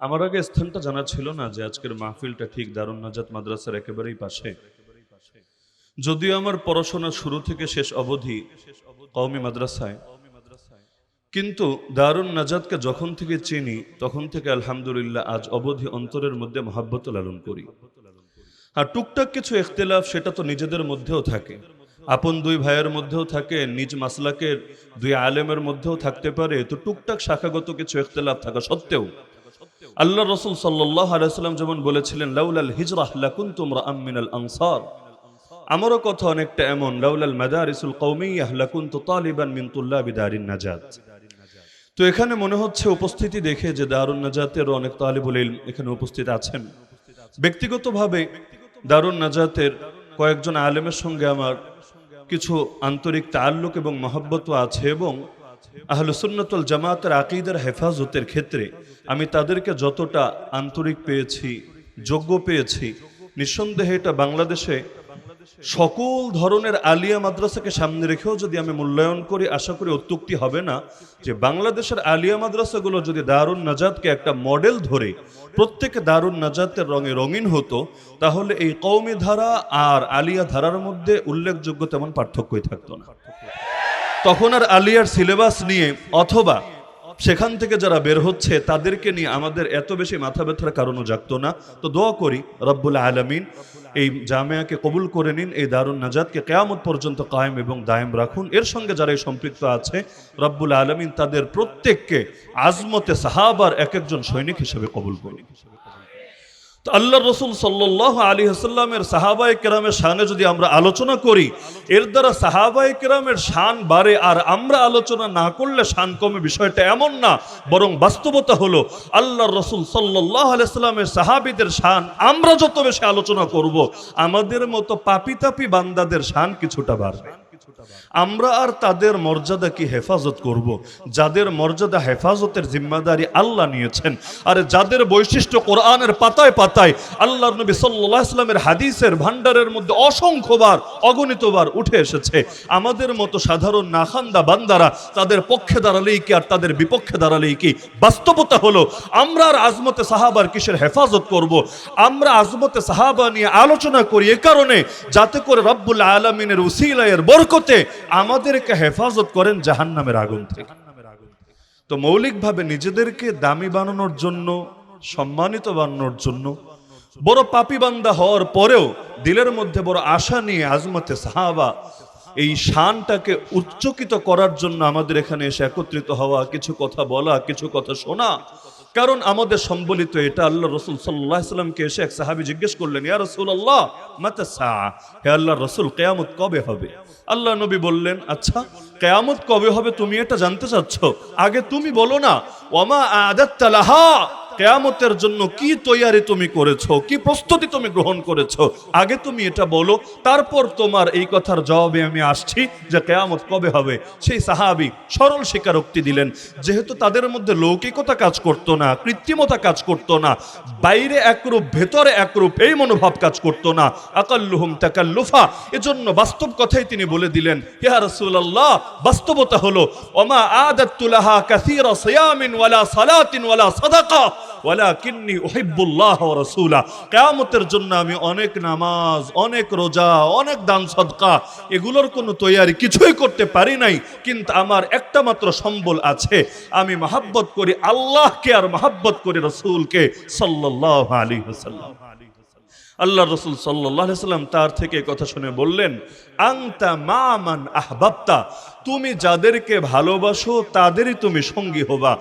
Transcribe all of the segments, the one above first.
আমার আগে স্থানটা জানা ছিল না যে আজকের মাহফিলটা ঠিক দারুন নাজাত মাদ্রাসার একেবারেই পাশে। যদিও আমার পড়াশোনা শুরু থেকে শেষ অবধি কওমি মাদ্রাসায়, কিন্তু দারুন নাজাতকে যখন থেকে চিনি তখন থেকে আলহামদুলিল্লাহ আজ অবধি অন্তরের মধ্যে মহাব্বত লালন করি। আর টুকটাক কিছু ইখতিলাফ সেটা তো নিজেদের মধ্যেও থাকে, আপন দুই ভাইয়ের মধ্যেও থাকে, নিজ মাসলাকের দুই আলেমের মধ্যেও থাকতে পারে। তো টুকটাক শাখাগত কিছু ইখতিলাফ থাকা সত্ত্বেও আল্লাহ রাসূল সাল্লাল্লাহু আলাইহি ওয়াসাল্লাম যেমন বলেছিলেন, লাউলাল হিজরাহ লাকুনতুম রাআম মিনাল আনসার। আমারও কথা অনেকটা এমন, লাউলাল মাদারিসুল কওমিয়াহ লাকুনতু তালিবান মিন তুল্লাবি দারিন নাজাত। তো এখানে মনে হচ্ছে উপস্থিতি দেখে যে দারুন নাজাতের অনেক তালিবুল ইলম এখানে উপস্থিত আছেন। ব্যক্তিগতভাবে দারুন নাজাতের কয়েকজন আলেমের সঙ্গে আমার কিছু আন্তরিক তাআল্লুক এবং মহব্বত আছে, এবং আহলুস সুন্নাত ওয়াল জামাতের আকীদার হেফাজতের ক্ষেত্রে আমি তাদেরকে যতটা আন্তরিক পেয়েছি, যোগ্য পেয়েছি, নিঃসন্দেহে এটা বাংলাদেশে সকল ধরনের আলিয়া মাদ্রাসাকে সামনে রেখেও যদি আমি মূল্যায়ন করি, আশা করি অত্যুক্তি হবে না যে বাংলাদেশের আলিয়া মাদ্রাসাগুলো যদি দারুন নাজাতকে একটা মডেল ধরে প্রত্যেকে দারুন নাজাতের রঙে রঙিন হতো, তাহলে এই কওমি ধারা আর আলিয়া ধারার মধ্যে উল্লেখযোগ্য তেমন পার্থক্যই থাকতো না। তখন আর আলিয়ার সিলেবাস নিয়ে অথবা সেখান থেকে যারা বের হচ্ছে তাদেরকে নিয়ে আমাদের এত বেশি মাথা ব্যথার কারণও জাগতো না। তো দোয়া করি রব্বুল আলামিন এই জামিয়াকে কবুল করে নিন, এই দারুন নাজাতকে কিয়ামত পর্যন্ত কায়েম এবং দায়েম রাখুন। এর সঙ্গে যারা এই সম্পৃক্ত আছে রব্বুল আলামিন তাদের প্রত্যেককে আজমতে সাহাবার এক একজন সৈনিক হিসেবে কবুল করুন। তো আল্লাহ রসুল সাল্লাল্লাহু আলাইহি ওয়াসাল্লামের সাহাবায়ে কেরামের শানে যদি আমরা আলোচনা করি, এর দ্বারা সাহাবায়ে কেরামের শান বাড়ে, আর আমরা আলোচনা না করলে শান কমে, বিষয়টা এমন না। বরং বাস্তবতা হলো আল্লাহ রসুল সাল্লাল্লাহু আলাইহি ওয়াসাল্লামের সাহাবীদের শান আমরা যত বেশি আলোচনা করব, আমাদের মতো পাপি তাপি বান্দাদের শান কিছুটা বাড়বে। আমরা আর তাদের মর্যাদা কি হেফাজত করব, যাদের মর্যাদা হেফাজতের জিম্মাদারি আল্লাহ নিয়েছেন, আর যাদের বৈশিষ্ট্য কোরআনের পাতায় পাতায় আল্লাহর নবী সাল্লাল্লাহু আলাইহি ওয়াসাল্লামের হাদিসের ভান্ডারের মধ্যে অসংখ্যবার অগণিতবার উঠে এসেছে। আমাদের মতো সাধারণ নাখান্দা বান্দারা তাদের পক্ষে দাঁড়ালেই কি আর তাদের বিপক্ষে দাঁড়ালেই কি? বাস্তবতা হলো আমরা আর আজমতে সাহাবার কিসের হেফাজত করব? আমরা আজমতে সাহাবা নিয়ে আলোচনা করি এ কারণে যাতে করে রব্বুল আলামিনের উসিলায় বরকতে আমাদেরকে হেফাজত করেন জাহান্নামের আগুন থেকে। তো মৌলিকভাবে নিজেদেরকে দামি বানানোর জন্য, সম্মানিত বানানোর জন্য, বড় পাপী বান্দা হওয়ার পরেও দিলের মধ্যে বড় আশা নিয়ে আজমতে সাহাবা এই শানটাকে উচ্চকিত করার জন্য আমাদের এখানে এসে একত্রিত হওয়া, কিছু কথা বলা, কিছু কথা শোনা। কারণ আমাদের সম্বলিত এটা। আল্লাহ রসুল সাল্লাল্লাহু আলাইহি ওয়াসাল্লামকে এসে এক সাহাবী জিজ্ঞেস করলেন, ইয়া রাসূলুল্লাহ মাতা সাআ, হে আল্লাহর রাসূল কিয়ামত কবে হবে? আল্লাহ নবী বললেন, আচ্ছা কিয়ামত কবে হবে তুমি এটা জানতে চাচ্ছ? আগে তুমি বলো না, ওয়ামা আ'দাত্তা লাহা, কিয়ামতের জন্য কি তৈয়ারি তুমি করেছো, কি প্রস্তুতি তুমি গ্রহণ করেছো, আগে তুমি এটা বলো, তারপর তোমার এই কথার জবাবে আমি আসছি যে কিয়ামত কবে হবে। সেই সাহাবী সরল স্বীকারোক্তি দিলেন, যেহেতু তাদের মধ্যে লৌকিকতা কাজ করতো না, কৃত্রিমতা কাজ করতো না, বাইরে একরূপ ভেতরে একরূপ এই মনোভাব কাজ করতো না, আকাল্লুহুম তাকাল্লুফা, এজন্য বাস্তব কথাই তিনি বলে দিলেন, ইয়া রাসূলুল্লাহ বাস্তবতা হলো ওমা আ'দাতু লাহা কাসীরা সিয়ামিন ওয়ালা সালাতিন ওয়ালা সাদাকা ওয়ালাকিন্নী উহিব্বুল্লাহ ওয়া রাসূলা, কিয়ামতের জন্য আমি অনেক নামাজ, অনেক রোজা, অনেক দান সদকা, এগুলোর কোনো তৈয়ারি কিছুই করতে পারি নাই, কিন্তু আমার একটা মাত্র সম্বল আছে, আমি মহব্বত করি আল্লাহকে আর মহব্বত করি রাসূলকে সাল্লাল্লাহু আলাইহি ওয়াসাল্লাম। আল্লাহ রাসূল সাল্লাল্লাহু আলাইহি ওয়াসাল্লাম তার থেকে কথা শুনে বললেন, আনতা মা মান আহবাবতা, তুমি যাদেরকে ভালোবাসো তাদেরই তুমি সঙ্গী হবা।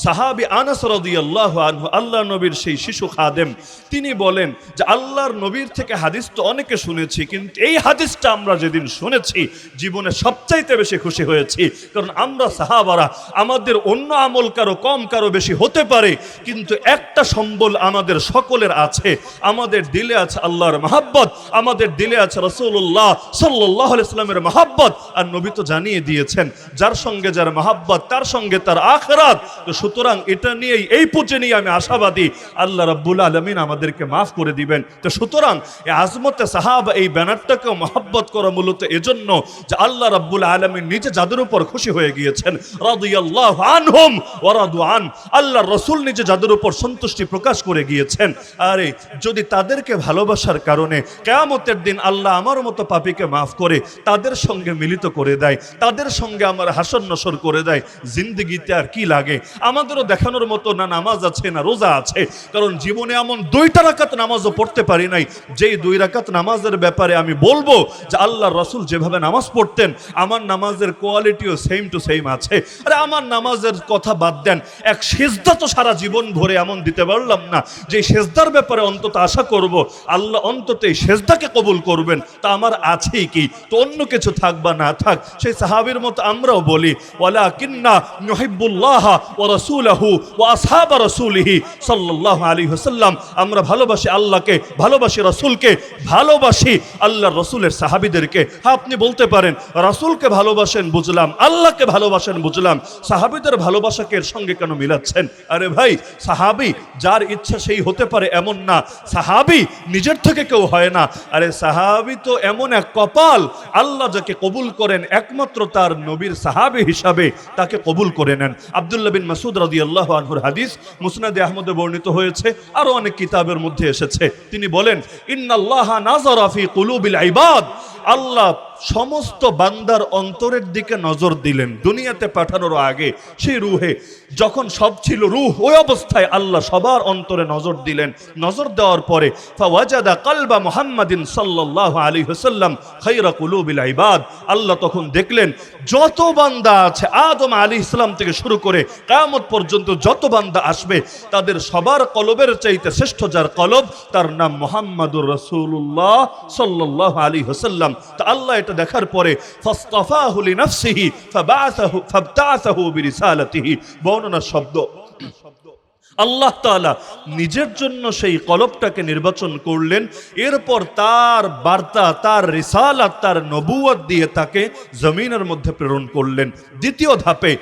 সাহাবী আনাস রাদিয়াল্লাহু আনহু, আল্লাহ নবীর সেই শিশু খাদেম, তিনি বলেন যে আল্লাহর নবীর থেকে হাদিস তো অনেকে শুনেছি, কিন্তু এই হাদিসটা আমরা যেদিন শুনেছি জীবনে সবচাইতে বেশি খুশি হয়েছি। কারণ আমরা সাহাবারা, আমাদের অন্য আমল কারো কম কারো বেশি হতে পারে, কিন্তু একটা সম্বল আমাদের সকলের আছে, আমাদের দিলে আছে আল্লাহর মহব্বত, আমাদের দিলে আছে রাসূলুল্লাহ সাল্লাল্লাহু আলাইহি ওয়াসাল্লামের মহব্বত। আর নবী তো জানিয়ে দিয়ে গিয়েছেন, যার সঙ্গে যার মহাব্বত তার সঙ্গে তার আখিরাত। তো সুতরাং এটা নিয়েই, এই পুঁজি নিয়ে আমি আশাবাদী আল্লাহ রাব্বুল আলামিন আমাদেরকে মাফ করে দিবেন। তো সুতরাং এই আজমতে সাহাবা, এই ব্যানারটাকেও মহব্বত করা মূলত এজন্য যে আল্লাহ রাব্বুল আলামিন নিজে যাদের উপর খুশি হয়ে গিয়েছেন, রাদিয়াল্লাহু আনহুম ওয়া রাদু আন, আল্লাহর রাসূল নিজে যাদের উপর সন্তুষ্টি প্রকাশ করে গিয়েছেন। আরে যদি তাদেরকে ভালোবাসার কারণে কিয়ামতের দিন আল্লাহ আমার মতো পাপীকে মাফ করে তাদের সঙ্গে মিলিত করে দেয়, তাদের সঙ্গে আমার হাসর নসর করে দেয়, জিন্দেগিতে আর কি লাগে? আমাদেরও দেখানোর মতো না নামাজ আছে না রোজা আছে, কারণ জীবনে এমন 2 রাকাত নামাজও পড়তে পারি নাই যেই 2 রাকাত নামাজের ব্যাপারে আমি বলবো যে আল্লাহর রাসূল যেভাবে নামাজ পড়তেন আমার নামাজের কোয়ালিটিও সেম টু সেম আছে। আরে আমার নামাজের কথা বাদ দেন, এক সিজদা তো সারা জীবন ভরে এমন দিতে পারলাম না যে সিজদার ব্যাপারে অন্তত আশা করব আল্লাহ অন্তত এই সিজদাকে কবুল করবেন। তা আমার আছেই কি? তো অন্য কিছু থাক বা না থাক, সেই সাহাবীর মতো আমরাও বলি ওয়ালাকিন্না নুহিব্বুল্লাহ ওয়া রাসূলহু ওয়া আসহাবা রাসূলিহি সাল্লাল্লাহু আলাইহি ওয়াসাল্লাম। আমরা ভালোবাসি আল্লাহকে, ভালোবাসি রাসূলকে, ভালোবাসি আল্লাহর রাসূলের সাহাবীদেরকে। হ্যাঁ, আপনি বলতে পারেন রাসূলকে ভালোবাসেন বুঝলাম, আল্লাহকে ভালোবাসেন বুঝলাম, সাহাবীদের ভালোবাসাকে এর সঙ্গে কেন মিলাচ্ছেন? আরে ভাই, সাহাবী যার ইচ্ছা সেই হতে পারে এমন না, সাহাবী নিজের থেকে কেউ হয় না। আরে সাহাবী তো এমন এক কপাল, আল্লাহ যাকে কবুল করেন একমাত্র তার নবীর সাহাবী হিসাবে তাকে কবুল করে নেন। আব্দুল্লাহ বিন মাসউদ রাদিয়াল্লাহু আনহুর হাদিস মুসনাদে আহমদে বর্ণিত হয়েছে, আরো অনেক কিতাবের মধ্যে এসেছে। তিনি বলেন ইন্নাল্লাহা নাযারা ফি কুলুবিল ইবাদ, আল্লাহ সমস্ত বান্দার অন্তরের দিকে নজর দিলেন দুনিয়াতে পাঠানোর আগে। সেই রুহে যখন সব ছিল, রূহ ওই অবস্থায় আল্লাহ সবার অন্তরে নজর দিলেন। নজর দেওয়ার পরে ফাওয়াজাদা কলবা মুহাম্মাদিন সাল্লাল্লাহু আলাইহি ওয়াসাল্লাম খায়রা কুলুবিল ইবাদ, আল্লাহ তখন দেখলেন যত বান্দা আছে আদম আলাইহিস সালাম থেকে শুরু করে কিয়ামত পর্যন্ত যত বান্দা আসবে তাদের সবার কলবের চাইতে শ্রেষ্ঠ যার কলব তার নাম মুহাম্মাদুর রাসূলুল্লাহ সাল্লাল্লাহু আলাইহি ওয়াসাল্লাম। তো আল্লাহ এটা দেখার পরে ফাসতাফাহু লিনাফসিহি ফাবতাআসাহু বিরিসালাতিহি, বর্ণনা শব্দ আল্লাহ তাআলা নিজের জন্য সেই কলবটাকে নির্বাচন করলেন, এরপর তার বার্তা, তার রিসালাত, তার নবুয়ত দিয়ে তাকে জমিনের মধ্যে প্রেরণ করলেন। দ্বিতীয় ধাপে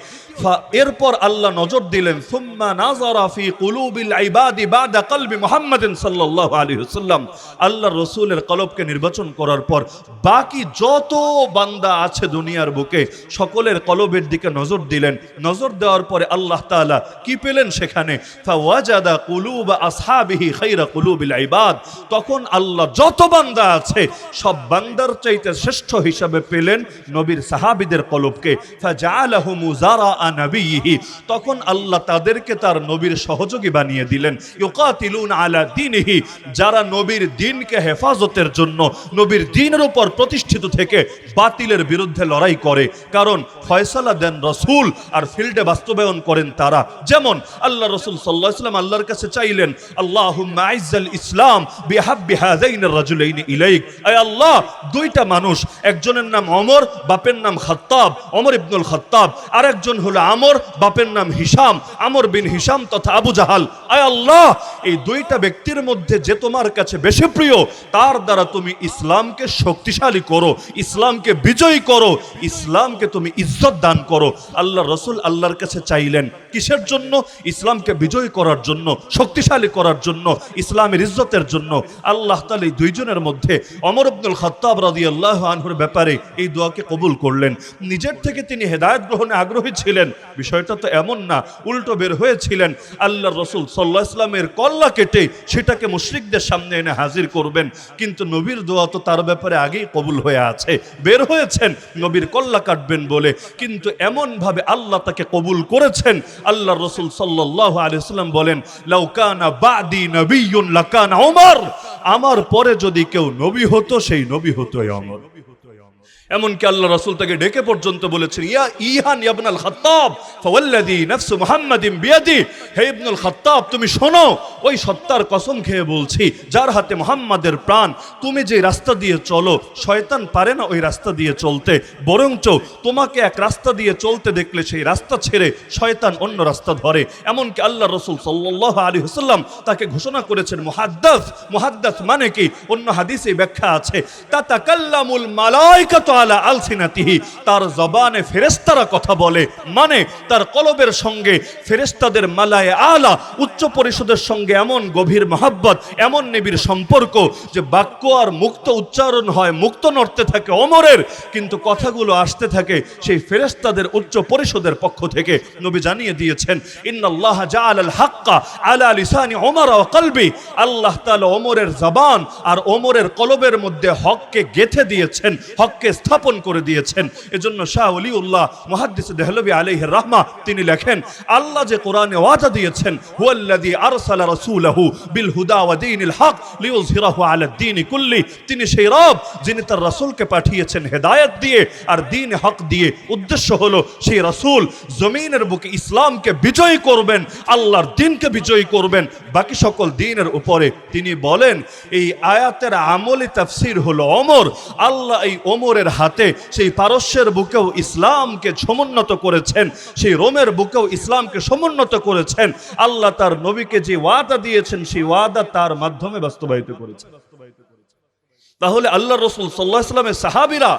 এরপর আল্লাহ নজর দিলেন সুম্মা নাযারা ফি কুলুবিল ইবাদি বাদা কলবি মুহাম্মাদিন সাল্লাল্লাহু আলাইহি ওয়াসাল্লাম। আল্লাহর রাসূলের কলবকে নির্বাচন করার পর বাকি যত বান্দা আছে দুনিয়ার বুকে সকলের কলবের দিকে নজর দিলেন। নজর দেওয়ার পরে আল্লাহ তাআলা কি পেলেন সেখানে? ফাওয়াজাদা কুলুবা আসহাবিহি খায়রা কুলুবিল ইবাদ, তখন আল্লাহ যত বান্দা আছে সব বান্দার চাইতে শ্রেষ্ঠ হিসাবে পেলেন নবীর সাহাবীদের কলবকে। ফাজআলাহু মুজারা নবীহি, তখন আল্লাহ তাদেরকে তার নবীর সহযোগী বানিয়ে দিলেন। ইউকাতিলুনা আলা দীনিহি, যারা নবীর দ্বীনকে হেফাজতের জন্য, নবীর দ্বীনের উপর প্রতিষ্ঠিত থেকে বাতিলের বিরুদ্ধে লড়াই করে। কারণ ফয়সালা দেন রাসূল আর ফিল্ডে বাস্তবায়ন করেন তারা। যেমন আল্লাহ রাসূল সাল্লাল্লাহু আলাইহি ওয়াসাল্লাম আল্লাহর কাছে চাইলেন আল্লাহুম্মা আইজ্জাল ইসলাম বিহাব্বি হাযাইনির রাজুলাইনি ইলাইক, আয় আল্লাহ দুইটা মানুষ, একজনের নাম ওমর, বাপের নাম খাত্তাব, ওমর ইবনুল খাত্তাব, আর একজন হলো আমর, বাপের নাম হিশাম, আমর বিন হিশাম তথা আবু জাহাল। আয় আল্লাহ এই দুইটা ব্যক্তির মধ্যে যে তোমার কাছে বেশি প্রিয় তার দ্বারা তুমি ইসলামকে শক্তিশালী করো, ইসলামকে বিজয়ী করো, ইসলামকে তুমি ইজ্জত দান করো। আল্লাহ রাসূল আল্লাহর কাছে চাইলেন কিসের জন্য? ইসলামকে বিজয়ী করার জন্য, শক্তিশালী করার জন্য, ইসলামের ইজ্জতের জন্য। আল্লাহ তাআলা এই দুইজনের মধ্যে ওমর ইবনুল খাত্তাব রাদিয়াল্লাহু আনহুর ব্যাপারে এই দোয়াকে কবুল করলেন। নিজের থেকে তিনি হেদায়েত গ্রহণে আগ্রহী ছিলেন বিষয়টা তো এমন না, উল্টো বের হয়েছিলেন আল্লাহর রাসূল সাল্লাল্লাহু আলাইহি ওয়াসাল্লামের কল্লা কেটে সেটাকে মুশরিকদের সামনে এনে হাজির করবেন। কিন্তু নবীর দোয়া তো তার ব্যাপারে আগেই কবুল হয়ে আছে, বের হয়েছেন নবীর কল্লা কাটবেন বলে। কিন্তু এমন ভাবে আল্লাহ তাকে কবুল করেছেন, আল্লাহর রাসূল সাল্লাল্লাহু আলাইহি ওয়াসাল্লাম বলেন লাউ কানা বাদি নবিয়্যুন লাকানা ওমর, আমার পরে যদি কেউ নবী হতো সেই নবী হতো ওমর। এমনকি আল্লাহ রাসূল তাকে ডেকে পর্যন্ত বলেছেন ইয়া ইহান ইবনুল খাত্তাব ফাওয়াল্লাযী নাফসু মুহাম্মাদিন বিয়াদি, হে ইবনুল খাত্তাব তুমি শোনো, ওই সত্তার কসম খেয়ে বলছি যার হাতে মুহাম্মাদের প্রাণ, তুমি যে রাস্তা দিয়ে চলো শয়তান পারে না ওই রাস্তা দিয়ে চলতে, বরঞ্চ তোমাকে এক রাস্তা দিয়ে চলতে দেখলে সেই রাস্তা ছেড়ে শয়তান অন্য রাস্তা ধরে। এমনকি আল্লাহ রাসূল সাল্লাল্লাহু আলাইহি ওয়াসাল্লাম তাকে ঘোষণা করেছেন মুহাদ্দাস। মুহাদ্দাস মানে কি? অন্য হাদিসে ব্যাখ্যা আছে তাতাকাল্লামুল মালায়েকাতু আলা আলসিনাতিহি, তার জবানে ফেরেশতারা কথা বলে, মানে তার কলবের সঙ্গে ফেরেশতাদের মালায়ে আলা উচ্চ পরিষদের সঙ্গে এমন গভীর মহব্বত, এমন নিবিড় সম্পর্ক যে বাক্য আর মুক্ত উচ্চারণ হয়, মুক্ত নড়তে থাকে ওমরের, কিন্তু কথাগুলো আসতে থাকে সেই ফেরেশতাদের উচ্চ পরিষদের পক্ষ থেকে। নবী জানিয়ে দিয়েছেন, ইন্নাল্লাহ জাআলাল হাক্কা আলা লিসানি ওমর ওয়া কলবি, আল্লাহ তাআলা ওমরের জবান আর ওমরের কলবের মধ্যে হককে গেঁথে দিয়েছেন, হককে স্থাপন করে দিয়েছেন। এজন্য শাহ ওলিউল্লাহ মুহাদ্দিস দেহলভী আলাইহির রাহমা তিনি লেখেন, আল্লাহ যে কোরআনে ওয়াদা দিয়েছেন, হুয়াল্লাযী আরসালা রাসূলাহু বিল হুদা ওয়া দীনিল হক লিইয়ুযহিরাহু আলা দ্বীনি কুল্লি, তিনি সেই রব যিনি তার রাসূলকে পাঠিয়েছেন হেদায়েত দিয়ে আর দ্বীন হক দিয়ে। উদ্দেশ্য হলো সেই রাসূল জমিনের বুকে ইসলামকে বিজয়ী করবেন, আল্লাহর দ্বীনকে বিজয়ী করবেন বাকি সকল দ্বীনের উপরে। তিনি বলেন এই আয়াতের আমলি তাফসীর হলো ওমর। আল্লাহ এই ওমরের হাতে সেই পারস্যের বুকেও ইসলামকে সমুন্নত করেছেন, সেই রোমের বুকেও ইসলামকে সমুন্নত করেছেন। আল্লাহ তার নবীকে যে ওয়াদা দিয়েছেন সেই ওয়াদা তার মাধ্যমে বাস্তবায়িত করেছেন। তাহলে আল্লাহ রাসূল সাল্লাল্লাহু আলাইহি ওয়াসাল্লামের সাহাবীরা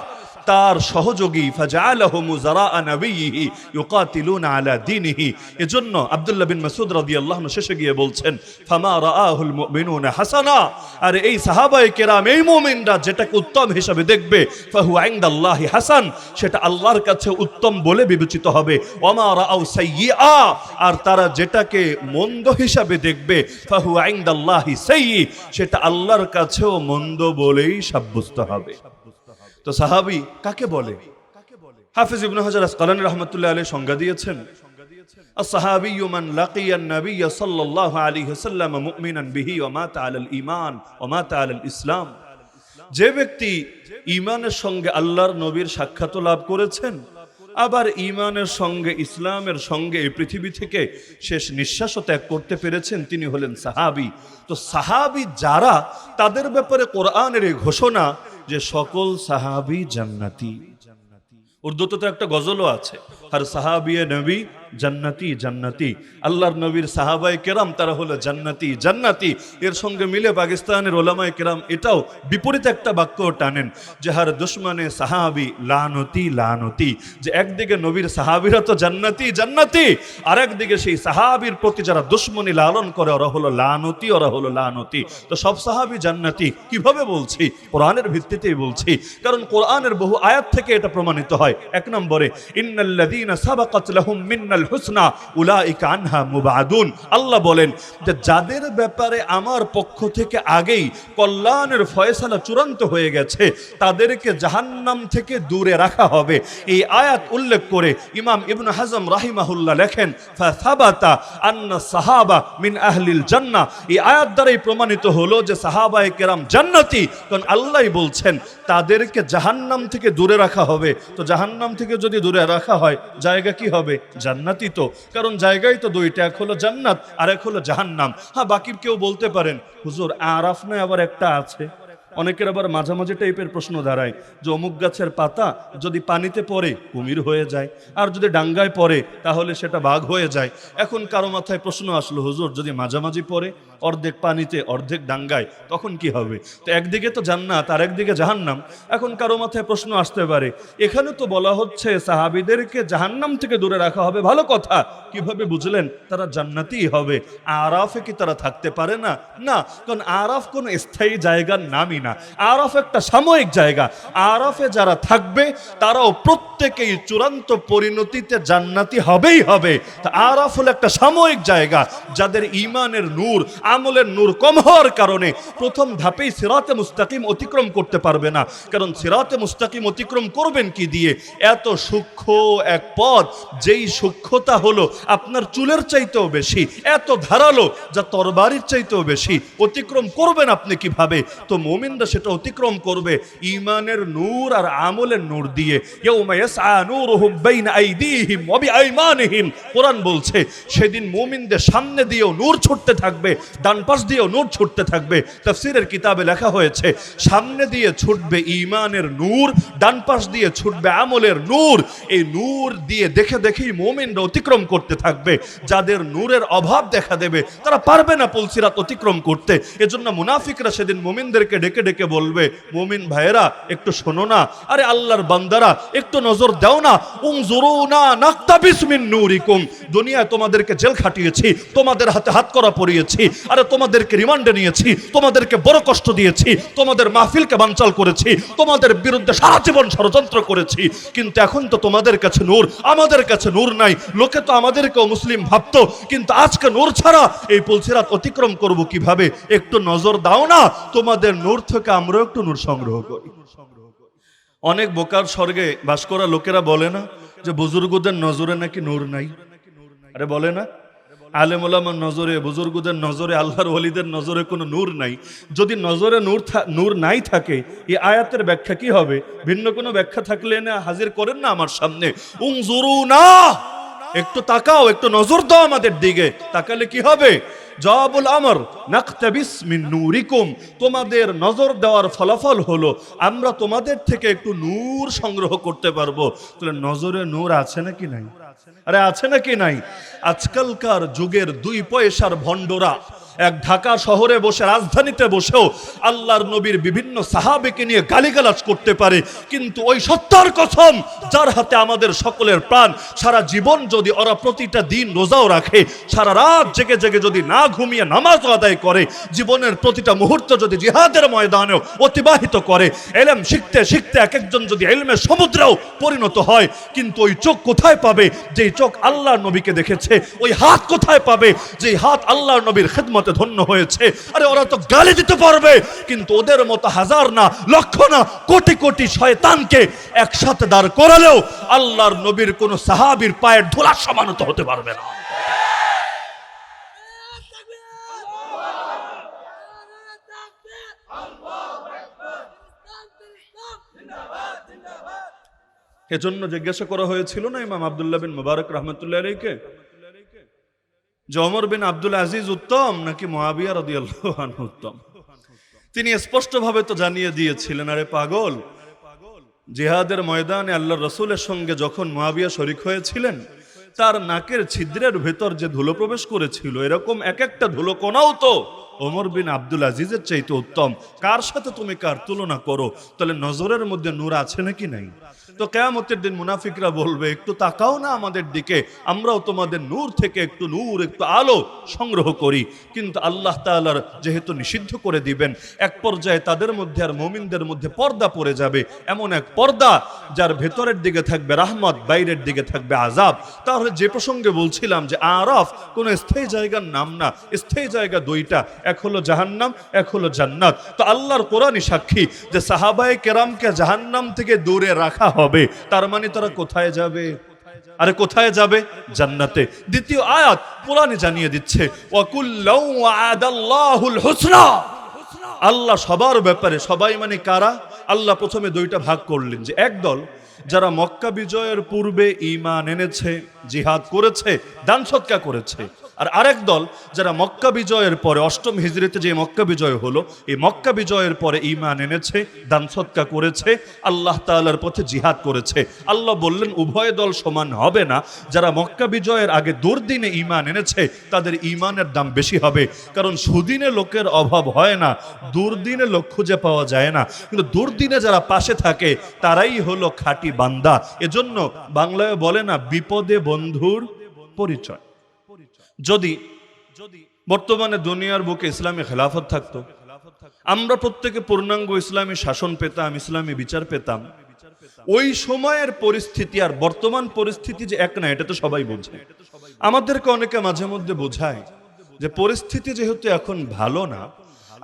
তার সহযোগী, ফাজআলাহুম মুযারাআ নবিয়িহি ইউকাতিলুনা আলা দীনিহি। এজন্য আব্দুল্লাহ বিন মাসউদ রাদিয়াল্লাহু আনহু শেষে গিয়ে বলছেন, ফামা রাআহুল মুমিনুনা হাসানা, আর এই সাহাবায়ে কেরাম, এই মুমিনরা যেটাকে উত্তম হিসাবে দেখবে, ফাহুয়া ইনদাল্লাহি হাসান, সেটা আল্লাহর কাছে উত্তম বলে বিবেচিত হবে। ওয়ামা রাআউ সাইয়্যিআ, আর তারা যেটাকে মন্দ হিসাবে দেখবে, ফাহুয়া ইনদাল্লাহি সাইয়্যি, সেটা আল্লাহর কাছেও মন্দ বলেই সাব্যস্ত হবে। তো সাহাবী কাকে বলে? হাফিজ ইবনে হাজার আসকালানী রাহমাতুল্লাহি আলাইহি সংজ্ঞা দিয়েছেন, আস-সাহাবিয়্যু মান লাকিয়ান নাবিয়্য সাল্লাল্লাহু আলাইহি ওয়াসাল্লাম মুমিনান বিহি ওয়া মাতা আলাল ঈমান ওয়া মাতা আলাল ইসলাম। যে ব্যক্তি ঈমানের সঙ্গে আল্লাহর নবীর সাক্ষাৎ লাভ করেছেন, আবার ঈমানের সঙ্গে ইসলামের সঙ্গে এই পৃথিবী থেকে শেষ নিঃশ্বাসও ত্যাগ করতে পেরেছেন, তিনি হলেন সাহাবী। তো সাহাবী যারা, তাদের ব্যাপারে কোরআনের এই ঘোষণা যে সকল সাহাবী জান্নাতি। উর্দুতে তো একটা গজলও আছে, হর সাহাবিয়ে নবী জান্নাতি জান্নাতি, আল্লাহর নবীর সাহাবায়ে কেরাম তারা হলো জান্নাতি জান্নাতি। এর সঙ্গে মিলে পাকিস্তানের ওলামায়ে কেরাম এটাও বিপরীত একটা বাক্য টানেন যে হার দুশমনে সাহাবি লানতি লানতি, যে একদিকে নবীর সাহাবীরা তো জান্নাতি জান্নাতি, আর একদিকে সেই সাহাবীর প্রতি যারা দুশমনি লালন করে ওরা হলো লানতি, ওরা হলো লানতি। তো সব সাহাবী জান্নাতি কিভাবে বলছি? কোরআনের ভিত্তিতেই বলছি, কারণ কোরআনের বহু আয়াত থেকে এটা প্রমাণিত হয়। এক নম্বরে, ইন্নাল্লাযীনা সাবাকাত লাহুম মিন্নাল হুসনা উলাইকা আনহা মুবাদুন, আল্লাহ বলেন যে যাদের ব্যাপারে আমার পক্ষ থেকে আগেই কল্যাণের ফয়সালা চূড়ান্ত হয়ে গেছে তাদেরকে জাহান্নাম থেকে দূরে রাখা হবে। এই আয়াত উল্লেখ করে ইমাম ইবনে হাজম রাহিমাহুল্লাহ লেখেন, ফাসাবাতা আন্না সাহাবা মিন আহলিল জান্নাহ, এই আয়াত দ্বারাই প্রমাণিত হলো যে সাহাবায়ে কেরাম জান্নাতি, কারণ আল্লাহই বলছেন তাদেরকে জাহান্নাম থেকে দূরে রাখা হবে। তো জাহান্নাম থেকে যদি দূরে রাখা হয় জায়গা কি হবে? জান্নাতি তো, কারণ জায়গায় তো দুইটা, এক হলো জান্নাত আর এক হলো জাহান্নাম। হ্যাঁ, বাকি কেউ বলতে পারেন হুজুর আরাফ না আবার একটা আছে। অনেকের আবার মাঝামাঝি টাইপের প্রশ্ন দাঁড়ায় যে অমুক গাছের পাতা যদি পানিতে পড়ে কুমির হয়ে যায়, আর যদি ডাঙ্গায় পড়ে তাহলে সেটা বাঘ হয়ে যায়। এখন কারো মাথায় প্রশ্ন আসলো, হুজুর যদি মাঝামাঝি পড়ে, অর্ধেক পানিতে অর্ধেক ডাঙ্গায়, তখন কি হবে? তো একদিকে তো জান্নাত আর একদিকে জাহান্নাম। এখন কারো মাথায় প্রশ্ন আসতে পারে, এখানে তো বলা হচ্ছে সাহাবীদেরকে জাহান্নাম থেকে দূরে রাখা হবে, ভালো কথা, কিভাবে বুঝলেন তারা জান্নাতি হবে? আরাফে কি তারা থাকতে পারে না? না, কারণ আরাফ কোনো স্থায়ী জায়গার নামই না, আরাফ একটা সাময়িক জায়গা। আরাফে যারা থাকবে তারাও প্রত্যেকেই চূড়ান্ত পরিণতিতে জান্নাতি হবেই হবে। তা আরাফ হলো একটা সাময়িক জায়গা। যাদের ঈমানের নূর, আমলের নূর কম হওয়ার কারণে প্রথম ধাপেই সিরাতে মুস্তাকিম অতিক্রম করতে পারবে না। কারণ সিরাতে মুস্তাকিম অতিক্রম করবেন কি দিয়ে? এত সূক্ষ্ম এক পথ, যেই সূক্ষ্মতা হলো আপনার চুলের চাইতেও বেশি, এত ধারালো যা তরবারির চাইতেও বেশি, অতিক্রম করবেন আপনি কিভাবে? তো মুমিনরা সেটা অতিক্রম করবে ঈমানের নূর আর আমলের নূর দিয়ে। ইয়াউমা ইয়াসআ নূরুহুম বাইনা আইদিহিম ওয়া বিআইমানিহিম, কোরআন বলছে সেদিন মুমিনদের সামনে দিয়েও নূর ছুটতে থাকবে, ডান পাশ দিয়েও নূর ছুটতে থাকবে। তাফসীরের কিতাবে লেখা হয়েছে সামনে দিয়ে ছুটবে ঈমানের নূর, ডান পাশ দিয়ে ছুটবে আমলের নূর। এই নূর দিয়ে দেখে দেখেই মুমিনরা অতিক্রম করতে থাকবে। যাদের নূরের অভাব দেখা দেবে তারা পারবে না পুলসিরাত অতিক্রম করতে। এজন্য মুনাফিকরা সেদিন মুমিনদেরকে ডেকে ডেকে ডেকে বলবে, মুমিন ভাইয়েরা একটু শোনো না, আরে আল্লাহর বান্দারা একটু নজর দাও না, উনজুরুনা নাকতাবিস মিন নূরিকুম। দুনিয়ায় তোমাদেরকে জেল খাটিয়েছি, তোমাদের হাতে হাত করা পরিয়েছি, আরে তোমাদেরকে রিমান্ডে নিয়েছি, তোমাদেরকে বড় কষ্ট দিয়েছি, তোমাদের মাহফিলকে বানচাল করেছি, তোমাদের বিরুদ্ধে সারা জীবন ষড়যন্ত্র করেছি, কিন্তু এখন তো তোমাদের কাছে নূর, আমাদের কাছে নূর নাই। লোকে তো আমাদেরকেও মুসলিম ভাবতো, কিন্তু আজকে নূর ছাড়া এই পুলসিরাত অতিক্রম করব কিভাবে? একটু নজর দাও না, তোমাদের নূর থেকে আমরাও একটু নূর সংগ্রহ করি। অনেক বোকার স্বর্গে বাস করা লোকেরা বলে না যে বুজুর্গদের নজরে নাকি নূর নাই? আরে বলে না, আলেম ওলামার নজরে, বুজুর্গদের নজরে, আল্লাহর ওলিদের নজরে কোনো নূর নাই। যদি নজরে নূর নাই থাকে, এই আয়াতের ব্যাখ্যা কি হবে? ভিন্ন কোনো ব্যাখ্যা থাকলে না হাজির করেন না আমার সামনে। উনজুরুনা, একটু তাকাও, একটু নজর দাও আমাদের দিকে। তাকালে কি হবে? জবাবুল আমর নাকতাবিস মিন নূরিকুম, তোমাদের নজর দেওয়ার ফলাফল হলো আমরা তোমাদের থেকে একটু নূর সংগ্রহ করতে পারবো। তাহলে নজরে নূর আছে নাকি নাই? আরে আছে নাকি নাই? আজকালকার যুগের 2 পয়সার ভণ্ডরা এক ঢাকা শহরে বসে, রাজধানীতে বসেও আল্লাহর নবীর বিভিন্ন সাহাবীকে নিয়ে গালিগালাজ করতে পারে, কিন্তু ওই সত্তার কসম যার হাতে আমাদের সকলের প্রাণ, সারা জীবন যদি ওরা প্রতিটা দিন রোজাও রাখে, সারা রাত জেগে জেগে যদি না ঘুমিয়ে নামাজ আদায় করে, জীবনের প্রতিটা মুহূর্ত যদি জিহাদের ময়দানেও অতিবাহিত করে, ইলম শিখতে শিখতে এক একজন যদি ইলমের সমুদ্রেও পরিণত হয়, কিন্তু ওই চোখ কোথায় পাবে যেই চোখ আল্লাহর নবীকে দেখেছে? ওই হাত কোথায় পাবে যেই হাত আল্লাহর নবীর খিদমতে ধন্য হয়েছে? আরে ওরা তো গালি দিতে পারবে, কিন্তু ওদের মতো হাজার না, লক্ষ না, কোটি কোটি শয়তানকে একসাথে দাঁড় করালেও আল্লাহর নবীর কোন সাহাবীর পায়ের ধুলার সমান হতে পারবে না। এজন্য জিজ্ঞাসা করা হয়েছিল না ইমাম আব্দুল্লাহ বিন মুবারক রাহমাতুল্লাহ আলাইহিকে যে ওমর বিন আব্দুল আজিজ উত্তম নাকি মুআবিয়া রাদিয়াল্লাহু আনহু উত্তম? তিনি স্পষ্টভাবে তো জানিয়ে দিয়েছিলেন, আরে পাগল, জিহাদের ময়দানে আল্লাহর রাসূলের সঙ্গে যখন মুআবিয়া শরীক হয়েছিলেন, তার নাকের ছিদ্রের ভেতর যে ধুলো প্রবেশ করেছিল, এরকম এক একটা ধুলো কোনাও তো ওমর বিন আব্দুল আজিজের চাইতে উত্তম। কার সাথে তুমি কার তুলনা করো? তাহলে নজরের মধ্যে নূর আছে নাকি নাই? তো কিয়ামতের দিন মুনাফিকরা বলবে, একটু তাকাও না আমাদের দিকে, আমরাও তোমাদের নূর থেকে একটু নূর, একটু আলো সংগ্রহ করি। কিন্তু আল্লাহ তাআলার যেহেতু নিষিদ্ধ করে দিবেন, এক পর্যায়ে তাদের মধ্যে আর মুমিনদের মধ্যে পর্দা পড়ে যাবে, এমন এক পর্দা যার ভেতরের দিকে থাকবে রহমত, বাইরের দিকে থাকবে আযাব। তাহলে যে প্রসঙ্গে বলছিলাম যে আরাফ কোন স্থায়ী জায়গার নাম না, স্থায়ী জায়গা 2টা, এক হলো জাহান্নাম, এক হলো জান্নাত। তো আল্লাহর কোরআনই সাক্ষী যে সাহাবায়ে কেরামকে জাহান্নাম থেকে দূরে রাখা হবে, তার মানে তারা কোথায় যাবে? আরে কোথায় যাবে? জান্নাতে। দ্বিতীয় আয়াত কোরআনে জানিয়ে দিচ্ছে, ওয়াকুল্লাউ ওয়াদাল্লাহুল হুসনা, আল্লাহ সবার ব্যাপারে, সবাই মানে কারা? আল্লাহ প্রথমে 2টা ভাগ করলেন, যে একদল যারা মক্কা বিজয়ের পূর্বে ঈমান এনেছে, জিহাদ করেছে, দান সদকা করেছে, আর আরেক দল যারা মক্কা বিজয়ের পরে, 8ম হিজরিতে যে মক্কা বিজয় হলো, এই মক্কা বিজয়ের পরে ঈমান এনেছে, দান সদকা করেছে, আল্লাহ তাআলার পথে জিহাদ করেছে। আল্লাহ বললেন উভয় দল সমান হবে না। যারা মক্কা বিজয়ের আগে দুর্দিনে ঈমান এনেছে, তাদের ঈমানের দাম বেশি হবে, কারণ সুদিনে লোকের অভাব হয় না, দুর্দিনে লোক খুঁজে পাওয়া যায় না, কিন্তু দুর্দিনে যারা পাশে থাকে তারাই হলো খাঁটি বান্দা। এজন্য বাংলায় বলে না, বিপদে বন্ধুর পরিচয়। যদি বর্তমানে দুনিয়ার বুকে ইসলামী খেলাফত থাকতো, আমরা প্রত্যেকে পূর্ণাঙ্গ ইসলামী শাসন পেতাম, ইসলামী বিচার পেতাম, ওই সময়ের পরিস্থিতি আর বর্তমান পরিস্থিতি যে এক না, এটা তো সবাই বোঝে। আমাদেরকে অনেকে মাঝে মধ্যে বোঝায় যে পরিস্থিতি যেহেতু এখন ভালো না,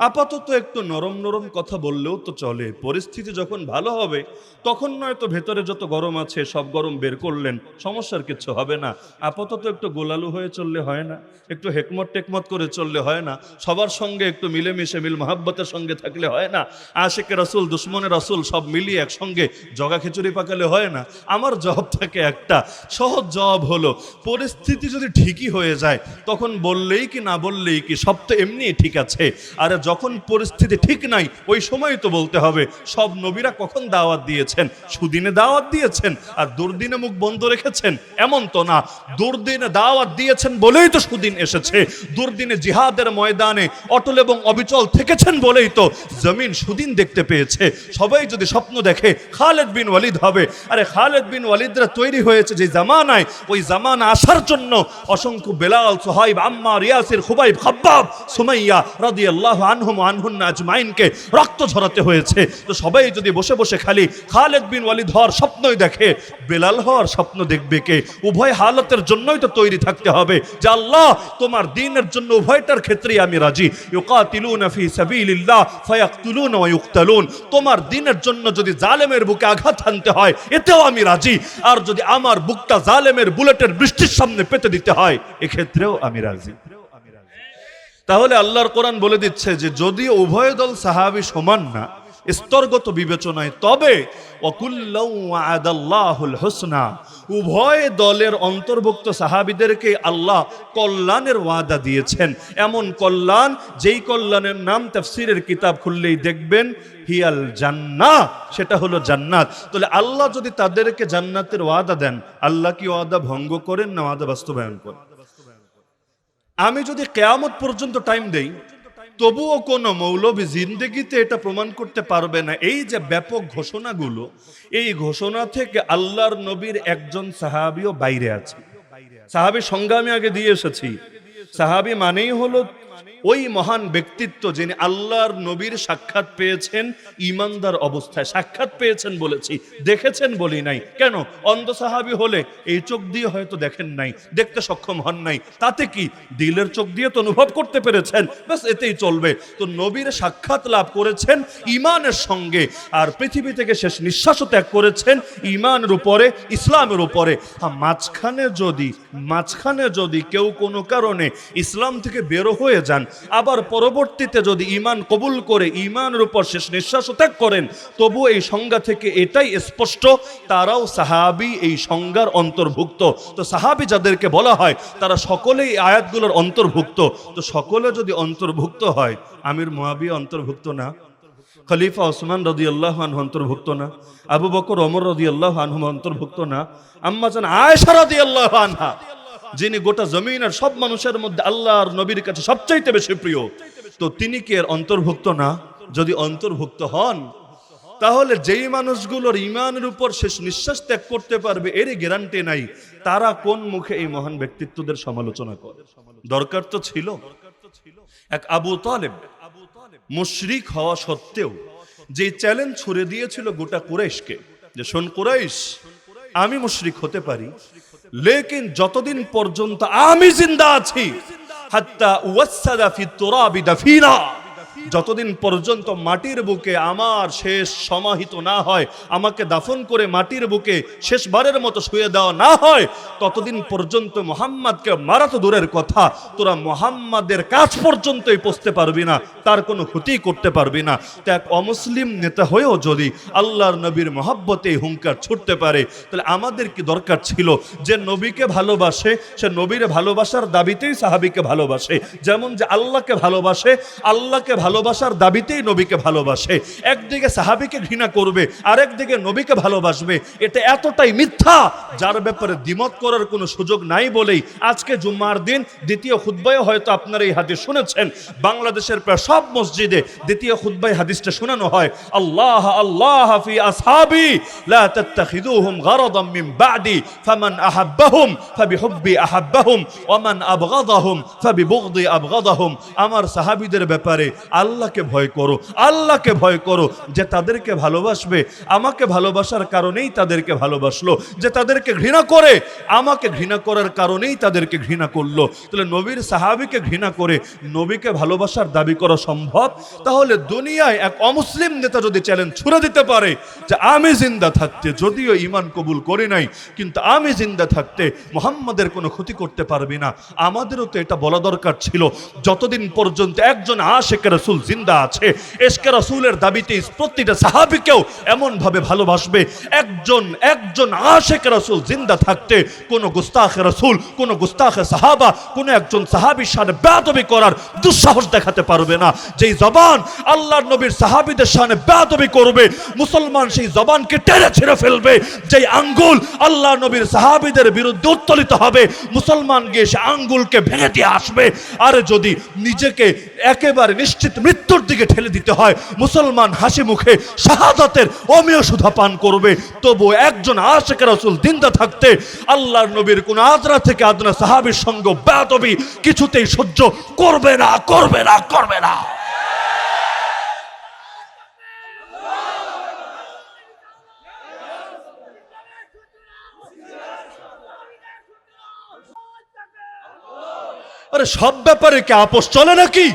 আপাতত একটু নরম নরম কথা বললেও তো চলে, পরিস্থিতি যখন ভালো হবে তখন নয়তো ভেতরে যত গরম আছে সব গরম বের করলেন, সমস্যার কিছু হবে না। আপাতত একটু গোলালু হয়ে চললে হয় না, একটু হেকমত টেকমত করে চললে হয় না, সবার সঙ্গে একটু মিলেমিশে মিল মহাব্বতের সঙ্গে থাকলে হয় না, আশিকে রাসূল দুশ্মনে রাসূল সব মিলিয়ে একসঙ্গে জগা খিচুড়ি পাকালে হয় না। আমার জবাব থাকে একটা, সহজ জবাব হলো, পরিস্থিতি যদি ঠিকই হয়ে যায় তখন বললেই কি না বললেই কি, সব তো এমনি ঠিক আছে। আরে যখন পরিস্থিতি ঠিক নাই ওই সময় তো বলতে হবে। সব নবীরা কখন দাওয়াত দিয়েছেন? সুদিনে দাওয়াত দিয়েছেন আর দুর্দিনে মুখ বন্ধ রেখেছেন এমন তো না। দুর্দিনে দাওয়াত দিয়েছেন বলেই তো সুদিন এসেছে। দুর্দিনে জিহাদের ময়দানে অটল এবং অবিচল থেকেছেন বলেই তো জমিন সুদিন দেখতে পেয়েছে। সবাই যদি স্বপ্ন দেখে খালেদ বিন ওয়ালিদ হবে, আরে খালেদ বিন ওয়ালিদরা তৈরি হয়েছে যে জামানায়, ওই জামানা আসার জন্য অসংখ্য বেলাল, সোহাইব, আম্মার, ইয়াসির, খুবাইব, খাব্বাব, সুমাইয়া রাদিয়াল্লাহু আনহুম ওয়া আনহুন্না আজমাইনকে রক্ত ঝরাতে হয়েছে। তো সবাই যদি বসে বসে খালি খালেদ বিন ওয়ালিদ হওয়ার স্বপ্নই দেখে, বেলাল হওয়ার স্বপ্ন দেখবে কে? উভয় হালতের জন্যই তো তৈরি থাকতে হবে যে আল্লাহ তোমার দ্বীনের জন্য উভয়টার ক্ষেত্রেই আমি রাজি। ইউকাতিলুনা ফি সাবিলিল্লাহ ফায়াকতুলুনা ওয়া ইউকতালুন, তোমার দ্বীনের জন্য যদি জালেমের বুকে আঘাত হানতে হয় এতেও আমি রাজি, আর যদি আমার বুকটা জালেমের বুলেটের বৃষ্টির সামনে পেতে দিতে হয় এক্ষেত্রেও আমি রাজি। তাহলে আল্লাহর কোরআন বলে দিচ্ছে যে যদি উভয় দল সাহাবী সমান না স্তরগত বিবেচনায়, তবে ওয়াকুল্লাউ ওয়া'আদাল্লাহুল হুসনা, উভয় দলের অন্তর্ভুক্ত সাহাবীদেরকে আল্লাহ কল্যাণের ওয়াদা দিয়েছেন। এমন কল্যাণ যেই কল্যাণের নাম তাফসীরের কিতাব খুললেই দেখবেন হিয়াল জান্নাহ, সেটা হলো জান্নাত। তাহলে আল্লাহ যদি তাদেরকে জান্নাতের ওয়াদা দেন, আল্লাহ কি ওয়াদা ভঙ্গ করেন না ওয়াদা বাস্তবায়ন করেন? আমি যদি কিয়ামত পর্যন্ত টাইম দেই তবুও কোনো মৌলবী জিন্দেগিতে এটা প্রমাণ করতে পারবে না এই যে ব্যাপক ঘোষণাগুলো, এই ঘোষণা থেকে আল্লাহর নবীর একজন সাহাবীও বাইরে আছে। সাহাবী সংজ্ঞা আমি আগে দিয়ে এসেছি। সাহাবী মানেই হলো ওই মহান ব্যক্তিত্ব যিনি আল্লাহর নবীর সাক্ষাৎ পেয়েছেন ঈমানদার অবস্থায়। সাক্ষাৎ পেয়েছেন বলেছি, দেখেছেন বলি নাই। কেন? অন্ধ সাহাবী হলে এই চোখ দিয়ে হয়তো দেখেন নাই, দেখতে সক্ষম হন নাই, তাতে কি? দিলের চোখ দিয়ে তো অনুভব করতে পেরেছেন, ব্যাস এতেই চলবে। তো নবীর সাক্ষাৎ লাভ করেছেন ঈমানের সঙ্গে, আর পৃথিবী থেকে শেষ নিঃশ্বাসও ত্যাগ করেছেন ঈমানের উপরে, ইসলামের উপরে। মাঝখানে যদি কেউ কোনো কারণে ইসলাম থেকে বেরো হয়ে যান, আবার পরবর্তীতে যদি ঈমান কবুল করে ঈমানের উপর শেষ নিঃশ্বাস ত্যাগ করেন, তবু এই সংজ্ঞা থেকে এটাই স্পষ্ট তারাও সাহাবী এই সংজ্ঞার অন্তর্ভুক্ত। তো সাহাবী যাদেরকে বলা হয় তারা সকলেই আয়াতগুলোর অন্তর্ভুক্ত। তো সকলে যদি অন্তর্ভুক্ত হয়, আমির মুয়াবিয়া অন্তর্ভুক্ত না? খলিফা ওসমান রাদিয়াল্লাহু আনহু অন্তর্ভুক্ত না? আবু বকর ওমর রাদিয়াল্লাহু আনহু অন্তর্ভুক্ত না? আম্মা জান আয়েশা রাদিয়াল্লাহু আনহা, যিনি গোটা জমিনের সব মানুষের মধ্যে আল্লাহর নবীর কাছে সবচাইতে বেশি প্রিয়, তো তিনি কি এর অন্তর্ভুক্ত না? যদি অন্তর্ভুক্ত হন, তাহলে যেই মানুষগুলোর ঈমানের উপর শেষ নিঃশ্বাস ত্যাগ করতে পারবে এর গ্যারান্টি নাই, তারা কোন মুখে এই মহান ব্যক্তিত্বদের সমালোচনা করে? দরকার তো ছিল। এক আবু তালেব মুশরিক হওয়া সত্ত্বেও যে চ্যালেঞ্জ ছুড়ে দিয়েছিল গোটা কুরাইশকে, যে শোন কুরাইশ, আমি মুশরিক হতে পারি, লেকিন যতদিন পর্যন্ত আমি জিন্দা আছি, হাত্তা ওয়াসসাদা ফি তুরাবি দাফিনা, যতদিন পর্যন্ত মাটির বুকে আমার শেষ সমাহিত না হয়, আমাকে দাফন করে মাটির বুকে শেষবারের মতো শুয়ে দেওয়া না হয়, ততদিন পর্যন্ত মুহাম্মদকে মারা তো দূরের কথা, তোরা মুহাম্মাদের কাছ পর্যন্তই পৌঁছতে পারবি না, তার কোনো ক্ষতি করতে পারবি না। তো এক অমুসলিম নেতা হয়েও যদি আল্লাহর নবীর মহব্বতে হুঙ্কার ছুটতে পারে, তাহলে আমাদের কি দরকার ছিল? যে নবীকে ভালোবাসে সে নবীর ভালোবাসার দাবিতেই সাহাবীকে ভালোবাসে, যেমন যে আল্লাহকে ভালোবাসে, আল্লাহকে ভালোবাসার দাবিতেই নবীকে ভালোবাসে। একদিকে সাহাবীকে ঘৃণা করবে, আরেকদিকে নবীকে ভালোবাসবে, এটা এতটাই মিথ্যা যার ব্যাপারে দ্বিমত করার কোনো সুযোগ নাই বলেই আজকে জুম্মার দিন দ্বিতীয় খুতবায় হয়তো আপনারা এই হাদিস শুনেছেন। বাংলাদেশের প্রায় সব মসজিদে দ্বিতীয় খুতবায় হাদিসটা শোনানো হয়, আল্লাহ আল্লাহ ফি আসহাবি লা তাত্তাখিযুহুম গারাদাম মিন বাদি ফামান আহাব্বাহুম ফাবিহুব্বি আহাব্বাহুম ওয়া মান আবগাদাহুম ফাবিবুগদি আবগাদাহুম। আমার সাহাবীদের ব্যাপারে আল্লাহকে ভয় করো, আল্লাহকে ভয় করো, যে তাদেরকে ভালোবাসবে আমাকে ভালোবাসার কারণেই তাদেরকে ভালোবাসলো, যে তাদেরকে ঘৃণা করে আমাকে ঘৃণা করার কারণেই তাদেরকে ঘৃণা করলো। তাহলে নবীর সাহাবীকে ঘৃণা করে নবীকে ভালোবাসার দাবি করা সম্ভব? তাহলে দুনিয়ায় এক অমুসলিম নেতা যদি চ্যালেঞ্জ ছুড়ে দিতে পারে যে আমি জিন্দা থাকতে, যদিও ঈমান কবুল করি নাই, কিন্তু আমি জিন্দা থাকতে মুহাম্মাদের কোনো ক্ষতি করতে পারবি না, আমাদেরও তো এটা বলা দরকার ছিল। যতদিন পর্যন্ত একজন আশিকের রাসূল জিন্দা আছে। ইশকে রাসূলের দাবিতে প্রতিটা সাহাবীকেও এমন ভাবে ভালোবাসবে, একজন আশিক রাসূল জিন্দা থাকতে কোন গুস্তাখ রাসূল, কোন গুস্তাখ সাহাবা, কোন একজন সাহাবীর সাথে বেয়াদবি করার দুঃসাহস দেখাতে পারবে না। যেই জবান আল্লাহর নবীর সাহাবীদের সামনে বেয়াদবি করবে, মুসলমান সেই জবানকে টেনে ছিঁড়ে ফেলবে। যেই আঙ্গুল আল্লাহর নবীর সাহাবীদের বিরুদ্ধে উত্তোলিত হবে, মুসলমান গিয়ে সে আঙ্গুলকে ভেঙে দিয়ে আসবে। আর যদি নিজেকে একেবারে নিশ্চিত মৃত্যুর দিকে ঠেলে দিতে হয়, মুসলমান হাসি মুখে শাহাদাতের অমীয় সুধা পান করবে। তবু একজন আশিক রাসূল জিন্দা থাকতে আল্লাহর নবীর কোন আদরা থেকে আদনা সাহাবীর সঙ্গে বেয়াদবি কিছুতেই সহ্য করবে না, করবে না, করবে না। আরে সব ব্যাপারে কি আপোষ চলে নাকি?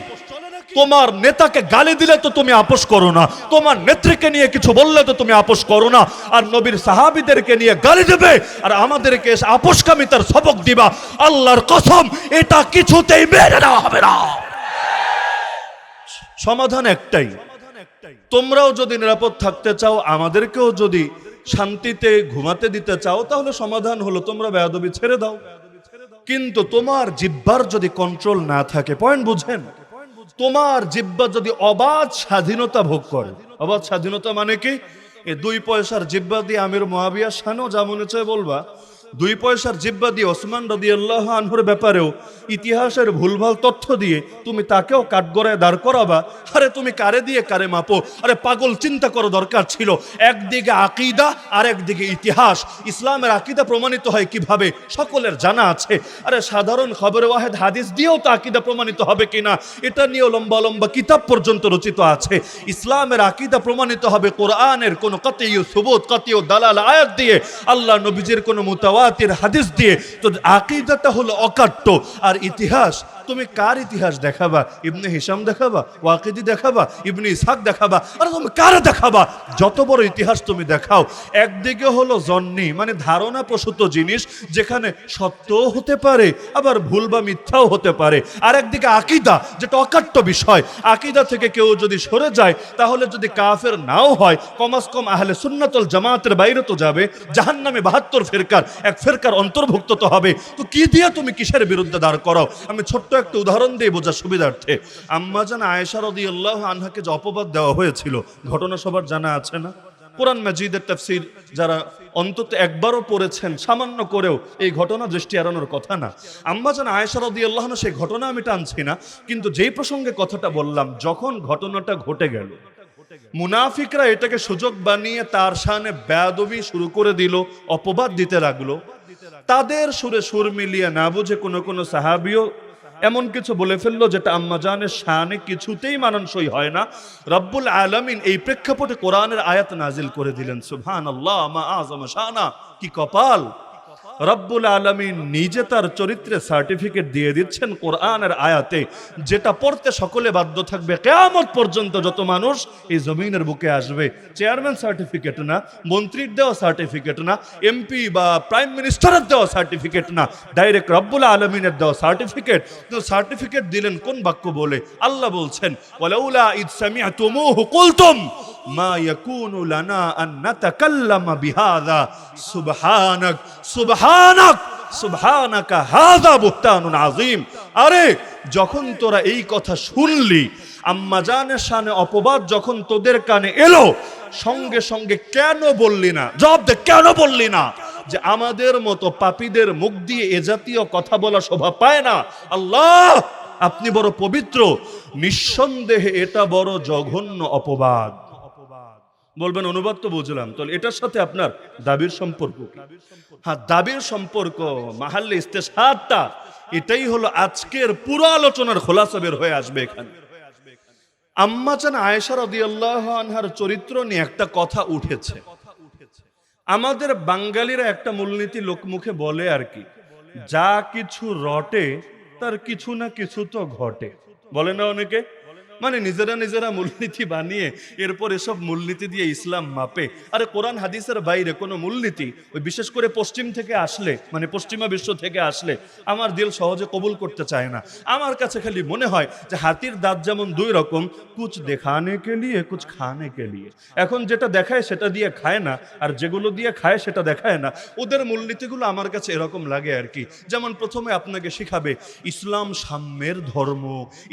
তোমার নেতাকে গালি দিলে তো তুমি আপোষ করো না, তোমার নেত্রীকে নিয়ে কিছু বললে তো তুমি আপোষ করো না, আর নবীর সাহাবীদেরকে নিয়ে গালি দেবে আর আমাদেরকে আপোষকামিতার সবক দিবা। আল্লাহর কসম, এটা কিছুতেই মেনে নেওয়া হবে না। সমাধান একটাই, তোমরাও যদি নিরাপদ থাকতে চাও, আমাদেরকেও যদি শান্তিতে ঘুমাতে দিতে চাও, তাহলে সমাধান হলো তোমরা বেয়াদবি ছেড়ে দাও। কিন্তু তোমার জিহ্বার যদি কন্ট্রোল না থাকে, পয়েন্ট বুঝেন, তোমার জিহ্বা যদি অবাধ স্বাধীনতা ভোগ করে, অবাধ স্বাধীনতা মানে কি? এই 2 পয়সার জিহ্বা দিয়ে আমির মুয়াবিয়া শানও যা মনে চায় বলবা, 2 পয়সার জিহ্বা দিয়ে ওসমান রাদিয়াল্লাহু আনহুর ব্যাপারেও ইতিহাসের ভুলভাল তথ্য দিয়ে তুমি তাকেও কাঠগড়ায় দাঁড় করাবা। আরে তুমি কারে দিয়ে কারে মাপো? আরে পাগল, চিন্তা করো, দরকার ছিল একদিকে আকীদা আর একদিকে ইতিহাস। ইসলামের আকীদা প্রমাণিত হয় কিভাবে সকলের জানা আছে। আরে সাধারণ খবরে ওয়াহেদ হাদিস দিয়েও তো আকীদা প্রমাণিত হবে কিনা, এটা নিয়েও লম্বা লম্বা কিতাব পর্যন্ত রচিত আছে। ইসলামের আকীদা প্রমাণিত হবে কোরআনের কোন কাতিউ সুবুত, কাতিউ দালাল আয়াত দিয়ে, আল্লাহ নবীজির কোন মুতাওয়াতির হাদিস দিয়ে। তো আকীদাটা হলো অকাট্য। আর ইতিহাস, তুমি কার ইতিহাস দেখাবা? ইবনে হিশাম দেখাবা, ওয়াকিদি দেখাবা, ইবনে ইসহাক দেখাবা, আর তুমি কার দেখাবা? যত বড় ইতিহাস তুমি দেখাও, একদিকে হলো জন্নি মানে ধারণা প্রসূত জিনিস, যেখানে সত্যও হতে পারে আবার ভুল বা মিথ্যাও হতে পারে। আর একদিকে আকীদা, যেটা অকাট্য বিষয়। আকীদা থেকে কেউ যদি সরে যায়, তাহলে যদি কাফের নাও হয়, কমাস কম আহলে সুন্নাতুল জামাতের বাইরে তো যাবে, জাহান্নামে 72 ফিরকার এক ফিরকার অন্তর্ভুক্ত তো হবে। তো কি দিয়ে তুমি কিসের বিরুদ্ধে দাঁড় করাও? আমি ছোট্ট একটা উদাহরণ দিয়ে বোঝার সুবিধার্থে, আম্মাজান আয়েশা রাদিয়াল্লাহু আনহাকে যে অপবাদ দেওয়া হয়েছিল, ঘটনা সবার জানা আছে না? কোরআন মাজিদের তাফসীর যারা অন্তত একবারও পড়েছেন, সামান্য করেও এই ঘটনা দৃষ্টি এড়ানোর কথা না। আম্মাজান আয়েশা রাদিয়াল্লাহু আনহা, সেই ঘটনা আমি টানছি না, কিন্তু যেই প্রসঙ্গে কথাটা বললাম, যখন ঘটনাটা ঘটে গেল, মুনাফিকরা এটাকে সুযোগ বানিয়ে তার শানে বেয়াদবি শুরু করে দিল, অপবাদ দিতে লাগলো। তাদের সুরে সুর মিলিয়ে না বুঝে কোন সাহাবীও এমন কিছু বলে ফেললো যেটা আম্মাজানের শানে কিছুতেই মানানসই হয় না। রব্বুল আলামিন এই প্রেক্ষাপটে কোরআনের আয়াত নাজিল করে দিলেন। সুবহানাল্লাহ, মা আযমা শানা, কি কপাল! রব্বুল আলামিন নিজে তার চরিত্রে সার্টিফিকেট দিয়ে দিচ্ছেন কোরআনের আয়াতে, যেটা পড়তে সকলে বাধ্য থাকবে কিয়ামত পর্যন্ত। যত মানুষ এই জমিনের বুকে আসবে, চেয়ারম্যান সার্টিফিকেট না, মন্ত্রীর দেওয়া সার্টিফিকেট না, এমপি বা প্রাইম মিনিস্টারের দেওয়া সার্টিফিকেট না, ডাইরেক্ট রব্বুল আলামিনের দেওয়া সার্টিফিকেট। তো সার্টিফিকেট দিলেন কোন বাক্য বলে? আল্লাহ বলছেন, ওয়ালাউলা ইদ সামি'তুমুহু কুলতুম মা ইয়াকুনু লানা আন নাতাকাল্লামা বিহাযা সুবহানাক সুবহানাক সুবহানাকা হাযা বুহতানুন আযীম। আরে যখন তোরা এই কথা শুনলি, আম্মাজানের শানে অপবাদ যখন তোদের কানে এলো, সঙ্গে সঙ্গে কেন বললি না? জবাব দে, কেন বললি না যে আমাদের মতো পাপীদের মুখ দিয়ে এ জাতীয় কথা বলা শোভা পায় না? আল্লাহ, আপনি বড় পবিত্র, নিঃসন্দেহে এটা বড় জঘন্য অপবাদ। বলবেন অনুবাদ তো বুঝলাম, তাহলে এটার সাথে আপনার দাবির সম্পর্ক কি? হ্যাঁ, দাবির সম্পর্ক, মাহাল্লে ইস্তেশহাদটা, এটাই হলো আজকের পুরো আলোচনার খোলাসা বের হয়ে আসবে এখানে। আম্মাজান আয়েশা রাদিয়াল্লাহু আনহার চরিত্র নিয়ে একটা কথা উঠেছে। আমাদের বাঙালিরা একটা মূলনীতি লোকমুখে বলে আর কি, যা কিছু রটে তার কিছু না কিছু তো ঘটে, বলে না অনেকে? মানে নিজেরা নিজেরা মূলনীতি বানিয়ে এরপর এসব মূলনীতি দিয়ে ইসলাম মাপে। আরে কোরআন হাদিসের বাইরে কোনো মূলনীতি ওই বিশেষ করে পশ্চিম থেকে আসলে, মানে পশ্চিমা বিশ্ব থেকে আসলে আমার দিল সহজে কবুল করতে চায় না। আমার কাছে খালি মনে হয় যে হাতির দাঁত যেমন দুই রকম, কুছ দেখানে কে লিয়ে কুছ খানে কে লিয়ে। এখন যেটা দেখায় সেটা দিয়ে খায় না, আর যেগুলো দিয়ে খায় সেটা দেখায় না। ওদের মূলনীতিগুলো আমার কাছে এরকম লাগে আর কি। যেমন প্রথমে আপনাকে শিখাবে ইসলাম সাম্যের ধর্ম,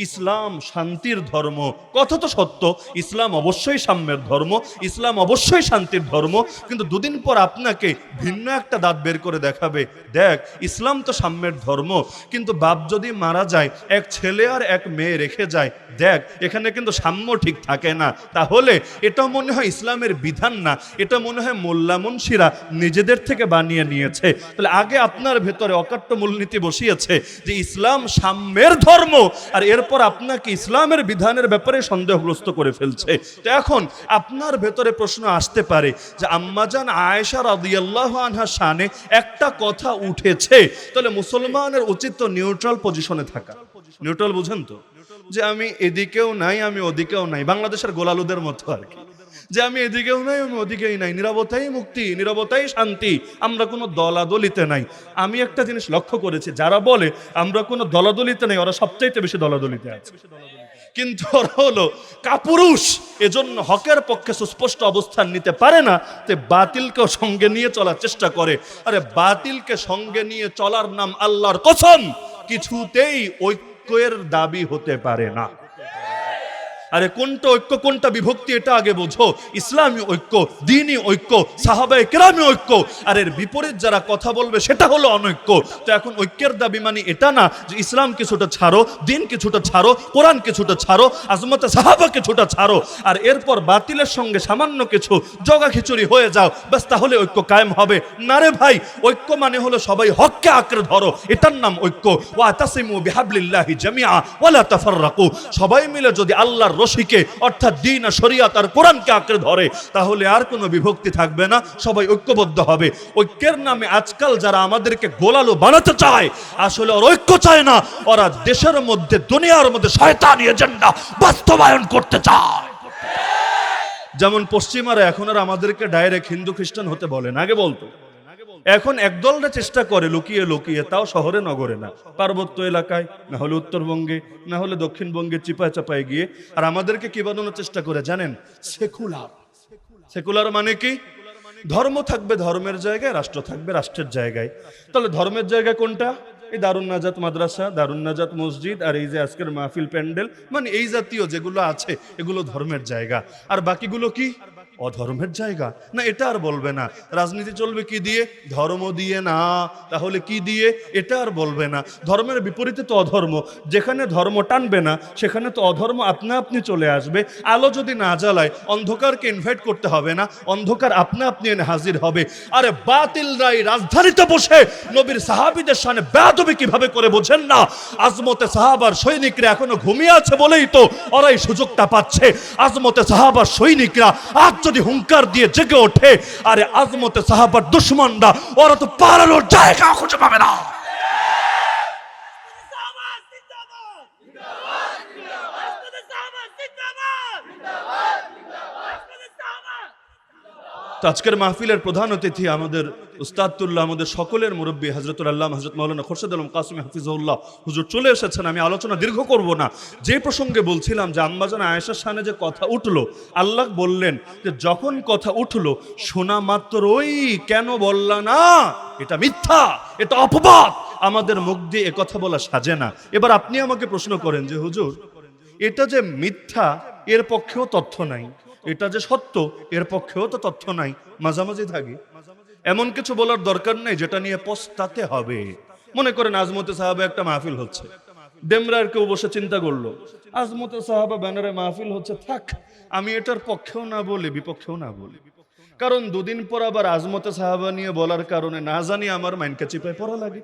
ইসলাম শান্তির ধর্ম। কথা তো সত্য, ইসলাম অবশ্যই সাম্যের ধর্ম, ইসলাম অবশ্যই শান্তির ধর্ম। কিন্তু দুদিন পর আপনাকে ভিন্ন একটা দাঁত বের করে দেখাবে, দেখ ইসলাম তো সাম্যের ধর্ম, কিন্তু বাপ যদি মারা যায়, এক ছেলে আর এক মেয়ে রেখে যায়, দেখ এখানে কিন্তু সাম্য ঠিক থাকে না। তাহলে এটা মনে হয় ইসলামের বিধান না, এটা মনে হয় মোল্লা মুন্সিরা নিজেদের থেকে বানিয়ে নিয়েছে। তাহলে আগে আপনার ভেতরে অকাট্য মূলনীতি বসিয়েছে যে ইসলাম সাম্যের ধর্ম, আর এরপর আপনাকে ইসলামের বিধানের ব্যাপারে সন্দেহগ্রস্ত করে ফেলছে। তো এখন আপনার ভেতরে প্রশ্ন আসতে পারে যে আম্মাজান আয়েশা রাদিয়াল্লাহু আনহা শানে একটা কথা উঠেছে, তাহলে মুসলমানের উচিত তো নিউট্রাল পজিশনে থাকা। নিউট্রাল বুঝেন তো, যে আমি এদিকেও নাই আমি ওদিকেও নাই, বাংলাদেশের গোলালুদের মতো আর কি, যে আমি এদিকেও নাই আমি ওদিকেই নাই, নীরবতাই মুক্তি, নীরবতাই শান্তি, আমরা কোনো দলাদলিতে নাই। আমি একটা জিনিস লক্ষ্য করেছি, যারা বলে আমরা কোনো দলাদলিতে নাই, ওরা সবচাইতে বেশি দলাদলিতে আছে। কিন্তু ওরা হলো কাপুরুষ, এজন্য হকের পক্ষে সুস্পষ্ট অবস্থান নিতে পারে না, তে বাতিলকেও সঙ্গে নিয়ে চলার চেষ্টা করে। আরে বাতিলকে সঙ্গে নিয়ে চলার নাম আল্লাহর কসম কিছুতেই ঐক্যের দাবি হতে পারে না। আরে কোনটা ঐক্য কোনটা বিভক্তি এটা আগে বোঝো। ইসলামী ঐক্য, দ্বীনি ঐক্য, সাহাবায়ে কেরামি ঐক্য, আর এর বিপরীত যারা কথা বলবে সেটা হলো অনৈক্য। তো এখন ঐক্যের দাবি মানে এটা না যে ইসলাম কিছুটা ছাড়ো, দ্বীন কিছুটা ছাড়ো, কোরআন কিছুটা ছাড়ো, আজমতে সাহাবা কিছুটা ছাড়ো, আর এরপর বাতিলের সঙ্গে সামান্য কিছু জগা খিচুড়ি হয়ে যাও, ব্যাস তাহলে ঐক্য কায়েম হবে না। রে ভাই, ঐক্য মানে হলো সবাই হককে আঁকড়ে ধরো, এটার নাম ঐক্য। ওয়াতাসিমু বিহাবলিল্লাহি জামিআ ওয়ালা তাফাররাকু, সবাই মিলে যদি আল্লাহর রশিকে অর্থাৎ দ্বীন আর শরীয়ত আর কোরআনকে আঁকড়ে ধরে, তাহলে আর কোনো বিভক্তি থাকবে না, সবাই ঐক্যবদ্ধ হবে। ঐক্যের নামে আজকাল যারা আমাদেরকে গোলালো বানাতে চায়, আসলে ওরা ঐক্য চায় না, ওরা দেশের মধ্যে দুনিয়ার মধ্যে শয়তানি এজেন্ডা বাস্তবায়ন করতে চায়। যেমন পশ্চিমারা এখন আর আমাদেরকে ডাইরেক্ট হিন্দু খ্রিস্টান হতে বলে না, আগে বলতো। এখন একদলটা চেষ্টা করে লুকিয়ে লুকিয়ে, তাও শহরে নগরে না, পার্বত্য এলাকায়, না হলে উত্তরবঙ্গে, না হলে দক্ষিণবঙ্গে চিপায় চাপায় গিয়ে, আর আমাদেরকে কি বানানোর চেষ্টা করে জানেন? সেকুলার। সেকুলার মানে কি? ধর্ম থাকবে ধর্মের জায়গায়, রাষ্ট্র থাকবে রাষ্ট্রের জায়গায়। তাহলে ধর্মের জায়গা কোনটা? এই দারুন নাজাত মাদ্রাসা, দারুন নাজাত মসজিদ, আর এই যে আজকের মাহফিল প্যান্ডেল, মানে এই জাতীয় যেগুলো আছে এগুলো ধর্মের জায়গা। আর বাকিগুলো কি? অধর্মের জায়গা। না, এটা আর বলবে না। রাজনীতি চলবে কি দিয়ে? ধর্ম দিয়ে না। তাহলে কি দিয়ে? এটা আর বলবে না। ধর্মের বিপরীতে তো অধর্ম, যেখানে ধর্ম টানবে না সেখানে তো অধর্ম আপনা আপনি চলে আসবে। আলো যদি না জ্বালায় অন্ধকারকে ইনভাইট করতে হবে না, অন্ধকার আপনা আপনি এনে হাজির হবে। আরে বাতিলরাই রাজধানীতে বসে নবীর সাহাবীদের সামনে বেয়াদবি কিভাবে করে বোঝেন না? আজমতে সাহাবার সৈনিকরা এখনো ঘুমিয়ে আছে বলেই তো ওরাই সুযোগটা পাচ্ছে। আজমতে সাহাবার সৈনিকরা আজ যদি হুঙ্কার দিয়ে জেগে ওঠে, আরে আজমতে সাহাবার দুশমনরা ওরা তো পালানোর জায়গা খুঁজে পাবে না। আজকের মাহফিলের প্রধান অতিথি আমাদের উস্তাদুল্লাহ, আমাদের সকলের মুরব্বী হযরতুল আল্লামা হযরত মাওলানা খোরশেদ আলম কাসেমী হাফিজাহুল্লাহ হুজুর চলে এসেছেন। আমি আলোচনা দীর্ঘ করব না। যে প্রসঙ্গে বলছিলাম যে আম্মাজান আয়েশার শানে যে কথা উঠলো, আল্লাহ বললেন যে যখন কথা উঠলো শোনা মাত্রই কেন বললা না? এটা মিথ্যা, এটা অপবাদ, আমাদের মুখ দিয়ে কথা বলা সাজে না। এবার আপনি আমাকে প্রশ্ন করেন যে হুজুর, এটা যে মিথ্যা এর পক্ষেও তথ্য নাই, এটা যে সত্য এর পক্ষেও তো তথ্য নাই, মাঝামাঝি থাকি। এমন কিছু বলার দরকার নেই যেটা নিয়ে পস্তাতে হবে। মনে করেন আজমতে সাহাবা একটা মাহফিল হচ্ছে, ডেমরার কেউ বসে চিন্তা করলো আজমতে সাহাবা ব্যানারে মাহফিল হচ্ছে, থাক আমি এটার পক্ষেও না বলি বিপক্ষেও না বলি, কারণ দুদিন পর আবার আজমতে সাহাবা নিয়ে বলার কারণে না জানি আমার মাইনকা চিপায় পড়া লাগে।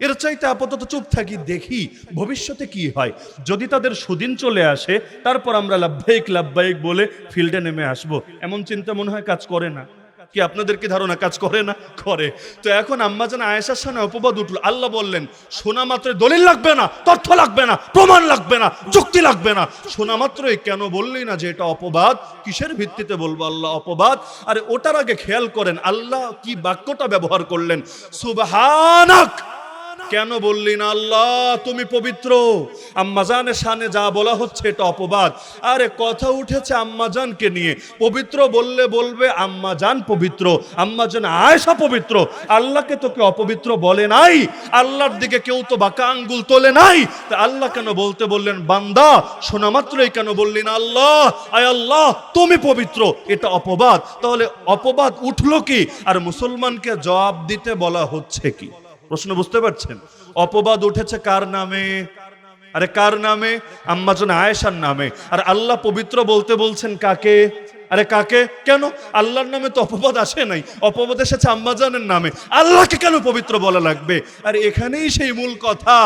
এর চাইতে আপাতত চুপ থাকি, দেখি ভবিষ্যতে কি হয়। যদি তাদের সুদিন চলে আসে তারপর আমরা লাব্বাইক লাব্বাইক বলে ফিল্ডে নেমে আসবো, এমন চিন্তা মনে হয় কাজ করে না। কি আপনাদের কি ধারণা কাজ করে না? করে। তো এখন আম্মাজান আয়েশার সামনে অপবাদ উঠল। আল্লাহ বললেন শোনা মাত্রই দলিল লাগবে না, তথ্য লাগবে না, প্রমাণ লাগবে না, যুক্তি লাগবে না, শোনা মাত্রই কেন বললি না যে এটা অপবাদ? কিসের ভিত্তিতে বলবো আল্লাহ অপবাদ? আরে ওটার আগে খেয়াল করেন আল্লাহ কি বাক্যটা ব্যবহার করলেন, সুবহানাক। কেন বললি না আল্লাহ তুমি পবিত্র? আম্মাজানের শানে যা বলা হচ্ছে এটা অপবাদ। আরে কথা উঠেছে আম্মাজানকে নিয়ে, পবিত্র বললে বলবে আম্মাজান পবিত্র, আম্মাজান আয়েশা পবিত্র। আল্লাহকে তো কেউ অপবিত্র বলে নাই, আল্লাহর দিকে কেউ তো বাঁকা আঙ্গুল তোলে নাই। তা আল্লাহ কেন বলতে বললেন বান্দা? শোনা মাত্রই কেন বললি না আল্লাহ আয় আল্লাহ তুমি পবিত্র? এটা অপবাদ। তাহলে অপবাদ উঠলো কি, আর মুসলমানকে জবাব দিতে বলা হচ্ছে কি? প্রশ্ন বুঝতে পারছেন? অপবাদ উঠেছে কার নামে? আরে কার নামে? আম্মাজান আয়েশার নামে। আর আল্লাহ পবিত্র বলতে বলছেন কাকে? আরে কাকে? কেন? আল্লাহর নামে তো অপবাদ আসে নাই, অপবাদ এসেছে আম্মাজানের নামে। আল্লাহকে কেন পবিত্র বলা লাগবে? আর এখানেই সেই মূল কথা।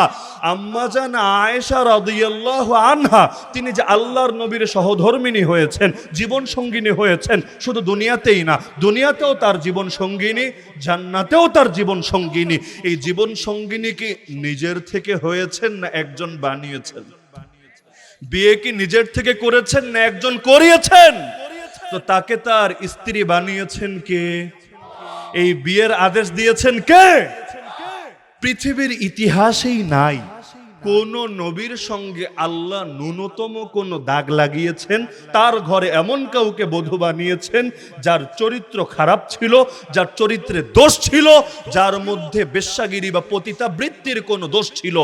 আম্মাজান আয়েশা রাদিয়াল্লাহু আনহা তিনি যে আল্লাহর নবীর সহধর্মিণী হয়েছেন, জীবন সঙ্গিনী হয়েছেন, শুধু দুনিয়াতেই না, দুনিয়াতেও তার জীবন সঙ্গিনী, জান্নাতেও তার জীবন সঙ্গিনী। এই জীবন সঙ্গিনী কি নিজের থেকে হয়েছেন না একজন বানিয়েছেন? বিয়ে কি নিজের থেকে করেছেন না একজন করিয়েছেন? তো তাকে তার স্ত্রী বানিয়েছেন কে? এই বিয়ের আদেশ দিয়েছেন কে? পৃথিবীর ইতিহাসেই নাই কোন নবীর সঙ্গে আল্লাহ ন্যূনতম কোন দাগ লাগিয়েছেন, তার ঘরে এমন কাউকে বধূ বানিয়েছেন যার চরিত্র খারাপ ছিল, যার চরিত্রে দোষ ছিল, যার মধ্যে বেশ্যাগিরি বা পতিতাবৃত্তির কোনো দোষ ছিল।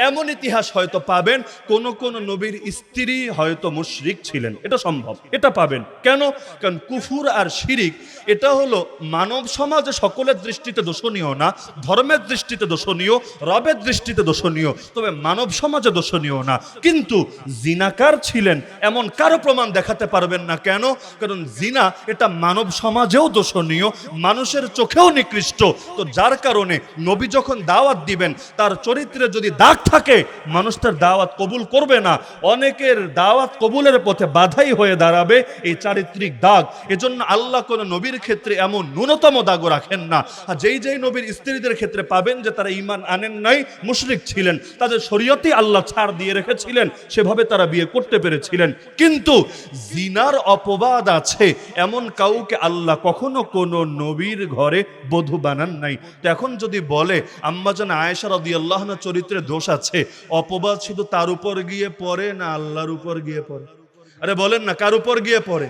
এমন ইতিহাস হয়তো পাবেন কোন কোন নবীর স্ত্রী হয়তো মুশরিক ছিলেন, এটা সম্ভব, এটা পাবেন। কেন? কারণ কুফুর আর শিরিক এটা হলো মানব সমাজে সকলের দৃষ্টিতে দোষণীয় না, ধর্মের দৃষ্টিতে দোষণীয়, রবের দৃষ্টিতে দোষণীয়, তবে মানব সমাজে দোষণীয় না। কিন্তু জিনাকার ছিলেন এমন কারো প্রমাণ দেখাতে পারবেন না। কেন? কারণ জিনা এটা মানব সমাজেও দোষণীয়, মানুষের চোখেও নিকৃষ্ট। তো যার কারণে নবী যখন দাওয়াত দিবেন তার চরিত্রে যদি দাগ থাকে মানুষ তার দাওয়াত কবুল করবে না। অনেকের দাওয়াত কবুলের পথে বাধাই হয়ে দাঁড়াবে এই চারিত্রিক দাগ। এজন্য আল্লাহ কোন নবীর ক্ষেত্রে এমন ন্যূনতম দাগও রাখেন না। আর যেই যেই নবীর স্ত্রীদের ক্ষেত্রে পাবেন যে তারা ঈমান আনেন নাই, মুশরিক ছিলেন, তাদের শরীয়তে আল্লাহ ছাড় দিয়ে রেখেছিলেন, সেভাবে তারা বিয়ে করতে পেরেছিলেন। কিন্তু জিনার অপবাদ আছে এমন কাউকে আল্লাহ কখনো কোনো নবীর ঘরে বধূ বানান নাই। তো এখন যদি বলে আম্মাজান আয়েশা রাদিয়াল্লাহু আনহার চরিত্রে দোষ আছে, অপবাদ শুধু তার উপর গিয়ে পড়ে না আল্লাহর উপর গিয়ে পড়ে? আরে বলেন না কার উপর গিয়ে পড়ে?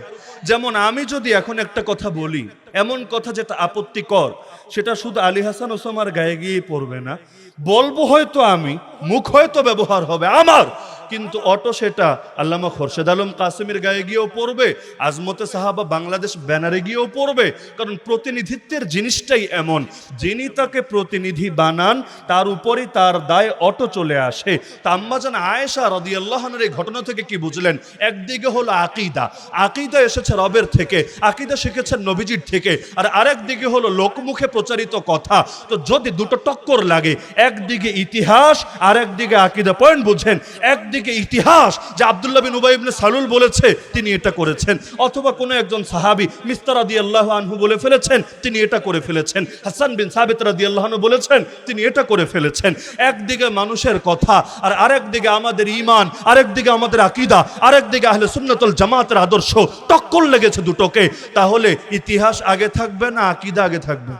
যেমন আমি যদি এখন একটা কথা বলি, এমন কথা যেটা আপত্তিকর, সেটা শুধু আলী হাসান ওসামার গায়ে গিয়ে পড়বে না, বলবো হয়তো আমি, মুখ হয়তো ব্যবহার হবে আমার, কিন্তু অটো সেটা আল্লামা খোরশেদ আলম কাসেমের গায়ে গিয়েও পড়বে, আজমতে সাহাবা বাংলাদেশ ব্যানারে গিয়েও পড়বে। কারণ প্রতিনিধিত্বের জিনিসটাই এমন, যিনি তাকে প্রতিনিধি বানান তার উপরই তার দায় অটো চলে আসে। তা আম্মাজান আয়েশা রাদিয়াল্লাহু আনহার এই ঘটনা থেকে কি বুঝলেন? একদিকে হলো আকীদা, আকীদা এসেছে রবের থেকে, আকীদা শিখেছেন নবীজির থেকে, আর আরেক দিকে হলো লোকমুখে প্রচারিত কথা। তো যদি দুটো টক্কর লাগে, একদিকে ইতিহাস আর একদিকে আকীদা, পয়েন্ট বুঝেন, একদিকে ইতিহাস যে আব্দুল্লাহ বিন উবাই ইবনে সালুল বলেছে তিনি এটা করেছেন, অথবা কোনো একজন সাহাবী মিসতাহ রাদিয়াল্লাহু আনহু বলে ফেলেছেন তিনি এটা করে ফেলেছেন, হাসান বিন সাবিত রাদিয়াল্লাহু আনহু বলেছেন তিনি এটা করে ফেলেছেন। একদিকে মানুষের কথা আর আরেকদিকে আমাদের ঈমান, আরেকদিকে আমাদের আকীদা, আরেকদিকে আহলে সুন্নাত ওয়াল জামাতের আদর্শ, টক্কর লেগেছে দুটোকে। তাহলে ইতিহাস আগে থাকবে না আকীদা আগে থাকবে?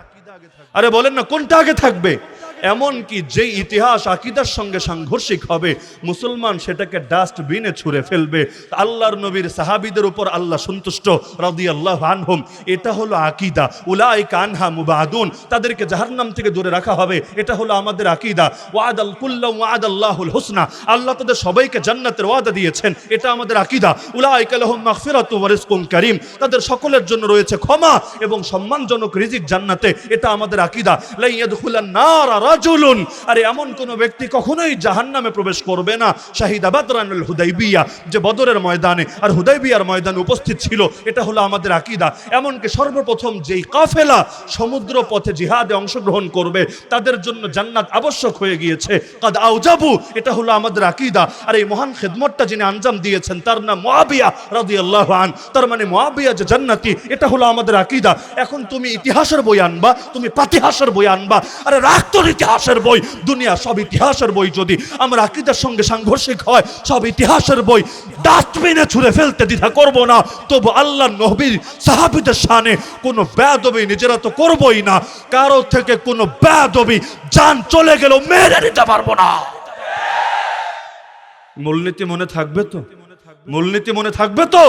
আরে বলেন না কোনটা আগে থাকবে? এমনকি যে ইতিহাস আকীদার সঙ্গে সাংঘর্ষিক হবে মুসলমান সেটাকে ডাস্টবিনে ছুঁড়ে ফেলবে। আল্লাহর নবীর সাহাবীদের উপর আল্লাহ সন্তুষ্ট রাদিয়াল্লাহু আনহুম, এটা হলো আকীদা। উলাইকা আনহা মুবাদুন, তাদেরকে জাহান্নাম থেকে দূরে রাখা হবে, এটা হলো আমাদের আকীদা। ওয়াদাল কুল্লু ওয়াদাল্লাহুল হুসনা, আল্লাহ তাদের সবাইকে জান্নাতের ওয়াদা দিয়েছেন, এটা আমাদের আকীদা। উলাইকা লাহুম মাগফিরাতু ওয়া রিজকুন কারীম, তাদের সকলের জন্য রয়েছে ক্ষমা এবং সম্মানজনক রিজিক জান্নাতে, এটা আমাদের আকীদা। লা ইয়াদখুলান নার রাজুলুন, আরে এমন কোন ব্যক্তি কখনোই জাহান্নামে প্রবেশ করবে না শাহিদা বাদরানুল হুদাইবিয়া, যে বদরের ময়দানে আর হুদাইবিয়ার ময়দানে উপস্থিত ছিল। এটা হলো আমাদের আকীদা। এমনকি সর্বপ্রথম যেই কাফেলা সমুদ্র পথে জিহাদে অংশগ্রহণ করবে তাদের জন্য জান্নাত আবশ্যক হয়ে গিয়েছে, কাদ আউজাবু, এটা হলো আমাদের আকীদা। আর এই মহান খেদমতটা যিনি আঞ্জাম দিয়েছেন তার নাম মুআবিয়া রাদিয়াল্লাহু আন, তার মানে মুআবিয়া যে জান্নাতি, এটা হলো আমাদের আকীদা। এখন তুমি ইতিহাসের বই আনবা, তুমি পাতিহাসের বই আনবা, আরে রাখ তোর ইতিহাসের বই, দুনিয়া সব ইতিহাসের বই যদি আমার আকীদার সঙ্গে সাংঘর্ষিক হয়, সব ইতিহাসের বই ডাস্টবিনে ছুঁড়ে ফেলতে দ্বিধা করব না। তবু আল্লাহ নবী সাহাবীদের শানে কোনো বেয়াদবি নিজেরা তো করবই না, কারো থেকে কোনো বেয়াদবি জান চলে গেলেও মেরে নিতে পারবো না। মূলনীতি মনে থাকবে তো? মূলনীতি মনে থাকবে তো?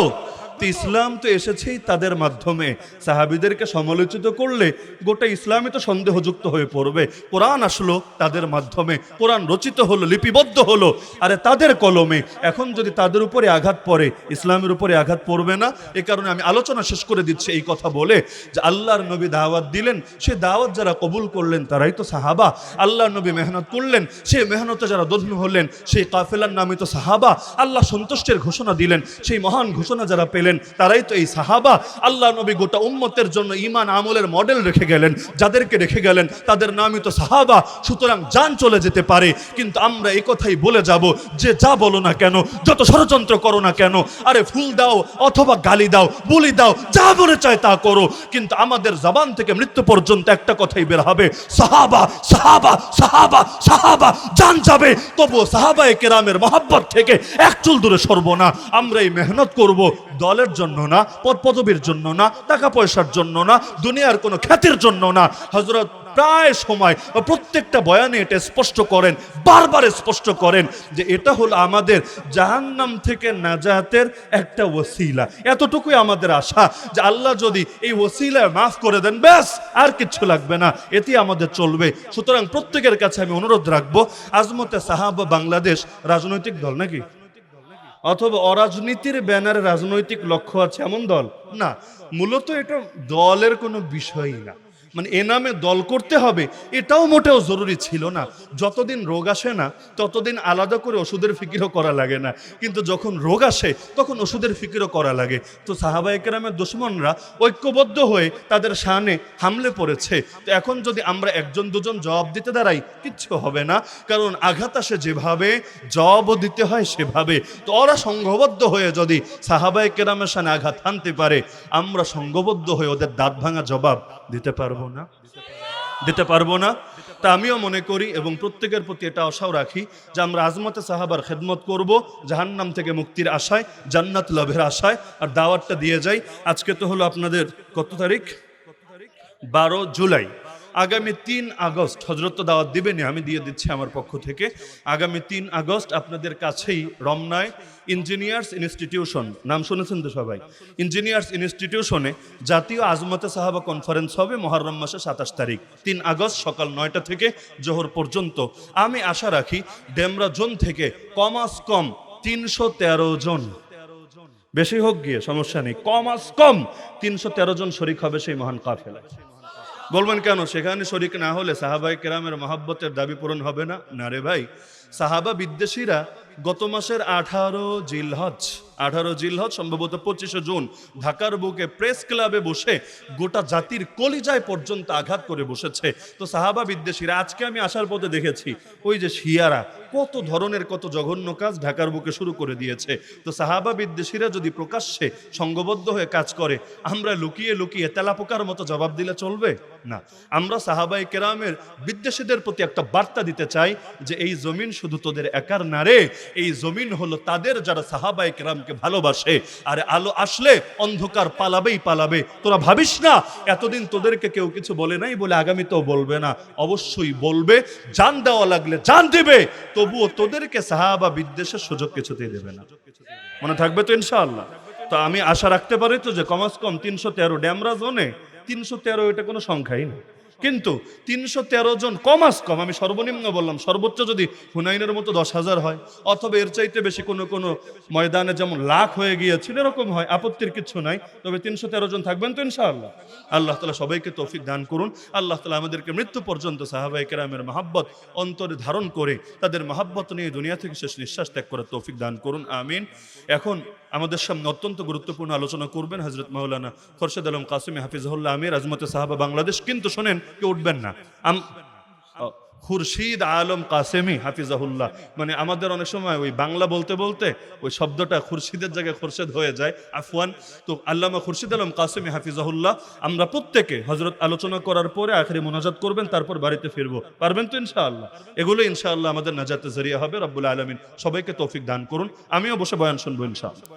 ইসলাম তো এসেছেই তাদের মাধ্যমে। সাহাবীদেরকে সমালোচিত করলে গোটা ইসলামই তো সন্দেহযুক্ত হয়ে পড়বে। কোরআন আসলো তাদের মাধ্যমে, কোরআন রচিত হলো, লিপিবদ্ধ হলো, আরে তাদের কলমে। এখন যদি তাদের উপরে আঘাত পড়ে, ইসলামের উপরে আঘাত পড়বে না। এ কারণে আমি আলোচনা শেষ করে দিচ্ছি এই কথা বলে যে আল্লাহর নবী দাওয়াত দিলেন, সে দাওয়াত যারা কবুল করলেন তারাই তো সাহাবা। আল্লাহর নবী মেহনত করলেন, সেই মেহনতে যারা দগ্ধ হলেন সেই কাফেলার নামই তো সাহাবা। আল্লাহ সন্তুষ্টের ঘোষণা দিলেন, সেই মহান ঘোষণা যারা পেলেন তারাই তো এই সাহাবা। আল্লাহ নবী গোটা উম্মতের জন্য ঈমান আমলের মডেল রেখে গেলেন, যাদেরকে রেখে গেলেন তাদের নামই তো সাহাবা। সুতরাং জান চলে যেতে পারে, কিন্তু আমরা এই কথাই বলে যাব যে যা বলো না কেন, যত ষড়যন্ত্র করো না কেন, আরে ফুল দাও অথবা গালি দাও, বুলি দাও, যা মনে চায় তা করো, কিন্তু আমাদের জবান থেকে মৃত্যু পর্যন্ত একটা কথাই বের হবে, সাহাবা সাহাবা সাহাবা সাহাবা। জান যাবে তবুও সাহাবায়ে কেরামের মহব্বত থেকে এক চুল দূরে সরব না। আমরা এই মেহনত করব দলের জন্য না, পদ পদবীর জন্য না, টাকা পয়সার জন্য না, দুনিয়ার কোনো খ্যাতির জন্য না। হযরত প্রায় সময় প্রত্যেকটা বয়ানে এটা স্পষ্ট করেন, বারবার স্পষ্ট করেন যে এটা হলো আমাদের জাহান্নাম থেকে নাজাতের একটা ওসিলা। এতটুকুই আমাদের আশা যে আল্লাহ যদি এই ওসিলায় মাফ করে দেন, ব্যাস আর কিচ্ছু লাগবে না, এতেই আমাদের চলবে। সুতরাং প্রত্যেকের কাছে আমি অনুরোধ রাখবো, আজমতে সাহাবা বাংলাদেশ রাজনৈতিক দল নাকি, অথবা অরাজনীতির ব্যানারে রাজনৈতিক লক্ষ্য আছে এমন দল না। মূলত এটা দলের কোনো বিষয়ই না, মানে এ নামে দল করতে হবে এটাও মোটেও জরুরি ছিল না। যতদিন রোগ আসে না ততদিন আলাদা করে ওষুধের ফিকিরও করা লাগে না, কিন্তু যখন রোগ আসে তখন ওষুধের ফিকিরও করা লাগে। তো সাহাবায়ে কেরামের দুশমনরা ঐক্যবদ্ধ হয়ে তাদের শানে হামলে পড়েছে। তো এখন যদি আমরা একজন দুজন জবাব দিতে দাঁড়াই, কিচ্ছু হবে না, কারণ আঘাত আসে যেভাবে জবাবও দিতে হয় সেভাবে। তো ওরা সংঘবদ্ধ হয়ে যদি সাহাবায়ে কেরামের শানে আঘাত হানতে পারে, আমরা সংঘবদ্ধ হয়ে ওদের দাঁত ভাঙা জবাব দিতে পারবো না, দিতে পারবো না। তা আমিও মনে করি এবং প্রত্যেকের প্রতি এটা আশাও রাখি যে আমরা আজমতে সাহাবার খেদমত করব, জাহান্নাম থেকে মুক্তির আশায়, জান্নাত লাভের আশায়। আর দাওয়াতটা দিয়ে যাই, আজকে তো হলো আপনাদের কত তারিখ, 12 জুলাই। আগামী 3 আগস্ট হযরত দাওয়াত দিবেনি, আমি দিয়ে দিচ্ছি আমার পক্ষ থেকে। আগামী 3 আগস্ট আপনাদের কাছেই রমনায় ইঞ্জিনিয়ার্স ইনস্টিটিউশন, নাম শুনেছেন তো সবাই, ইঞ্জিনিয়ার্স ইনস্টিটিউশনে জাতীয় আজমতে সাহাবা কনফারেন্স হবে মুহররম মাসে 27 তারিখ, 3 আগস্ট সকাল 9টা থেকে জোহর পর্যন্ত। আমি আশা রাখি ডেমরা জোন থেকে কমাস কম 313 জন, বেশি হোক গিয়ে সমস্যা নেই, কমাস কম 313 জন শরীক হবে সেই মহান কাফেলায়। বলবেন কেন সেখানে শরীক না হলে সাহাবায়ে কেরামের মহব্বতের দাবি পূরণ হবে না? না রে ভাই, সাহাবা বিদ্বেষীরা গত মাসের 18 জিলহজ সম্ভবত 25 জুন ঢাকার বুকে প্রেস ক্লাবে বসে গোটা জাতির কলিজায় পর্যন্ত আঘাত করে বসেছে। তো সাহাবা বিদ্বেষীরা আজকে আমি আসার পথে দেখেছি ওই যে শিয়ারা কত ধরনের কত জঘন্য কাজ ঢাকার বুকে শুরু করে দিয়েছে। তো সাহাবা বিদ্বেষীরা যদি প্রকাশ্যে সংঘবদ্ধ হয়ে কাজ করে, আমরা লুকিয়ে লুকিয়ে তেলাপোকার মতো জবাব দিলে চলবে না। আমরা সাহাবায়ে কেরামের বিদ্বেষীদের প্রতি একটা বার্তা দিতে চাই যে এই জমিন শুধু তোদের একার না রে, এই জমিন হলো তাদের যারা সাহাবায়ে কেরামকে ভালোবাসে। আর আলো আসলে অন্ধকার পালাবেই পালাবে। তোরা ভাবিস না এতদিন তোদেরকে কেউ কিছু বলে নাই বলে আগামীতেও বলবে না, অবশ্যই বলবে, জান দেওয়া লাগলে জান দিবে, তবুও তোদেরকে সাহাবা বিদ্বেষের সুযোগ কিছুতেই দেবে না। মনে থাকবে তো ইনশাআল্লাহ? তো আমি আশা রাখতে পারি তো যে কমাস কম 313 ড্যামরা জোনে 313 এটা কোনো সংখ্যাই না, কিন্তু 313 জন কমাস কম, আমি সর্বনিম্ন বললাম, সর্বোচ্চ যদি হুনাইনের মতো 10,000 হয়, অথবা এর চাইতে বেশি কোনো কোনো ময়দানে যেমন লাখ হয়ে গিয়েছিল এরকম হয়, আপত্তির কিছু নাই। তবে 313 জন থাকবেন তো ইনশাআল্লাহ? আল্লাহ তাআলা সবাইকে তৌফিক দান করুন। আল্লাহ তাআলা আমাদেরকে মৃত্যু পর্যন্ত সাহাবায়ে কেরামের মহব্বত অন্তরে ধারণ করে তাদের মহব্বত নিয়ে দুনিয়া থেকে শেষ নিঃশ্বাস ত্যাগ করার তৌফিক দান করুন, আমিন। এখন আমাদের সামনে অত্যন্ত গুরুত্বপূর্ণ আলোচনা করবেন হযরত মাওলানা খোরশেদ আলম কাসেমী হাফিজাহুল্লাহ আমির, আজমতে সাহাবা বাংলাদেশ। কিন্তু শোনেন, কেউ উঠবেন না। খুরশিদ আলম কাসেমী হাফিজাহুল্লাহ, মানে আমাদের অনেক সময় ওই বাংলা বলতে বলতে ওই শব্দটা খুরশিদের জায়গায় খোরশেদ হয়ে যায়, আফওয়ান। তো আল্লামা খুরশিদ আলম কাসেমী হাফিজাহুল্লাহ, আমরা প্রত্যেকে হযরত আলোচনা করার পরে আখেরি মোনাজাত করবেন, তারপর বাড়িতে ফিরবো। পারবেন তো ইনশাআল্লাহ? এগুলো ইনশাআল্লাহ আমাদের নাজাতের জরিয়া হবে। রব্বুল আলামিন সবাইকে তৌফিক দান করুন। আমিও বসে বয়ান শুনবো ইনশাআল্লাহ।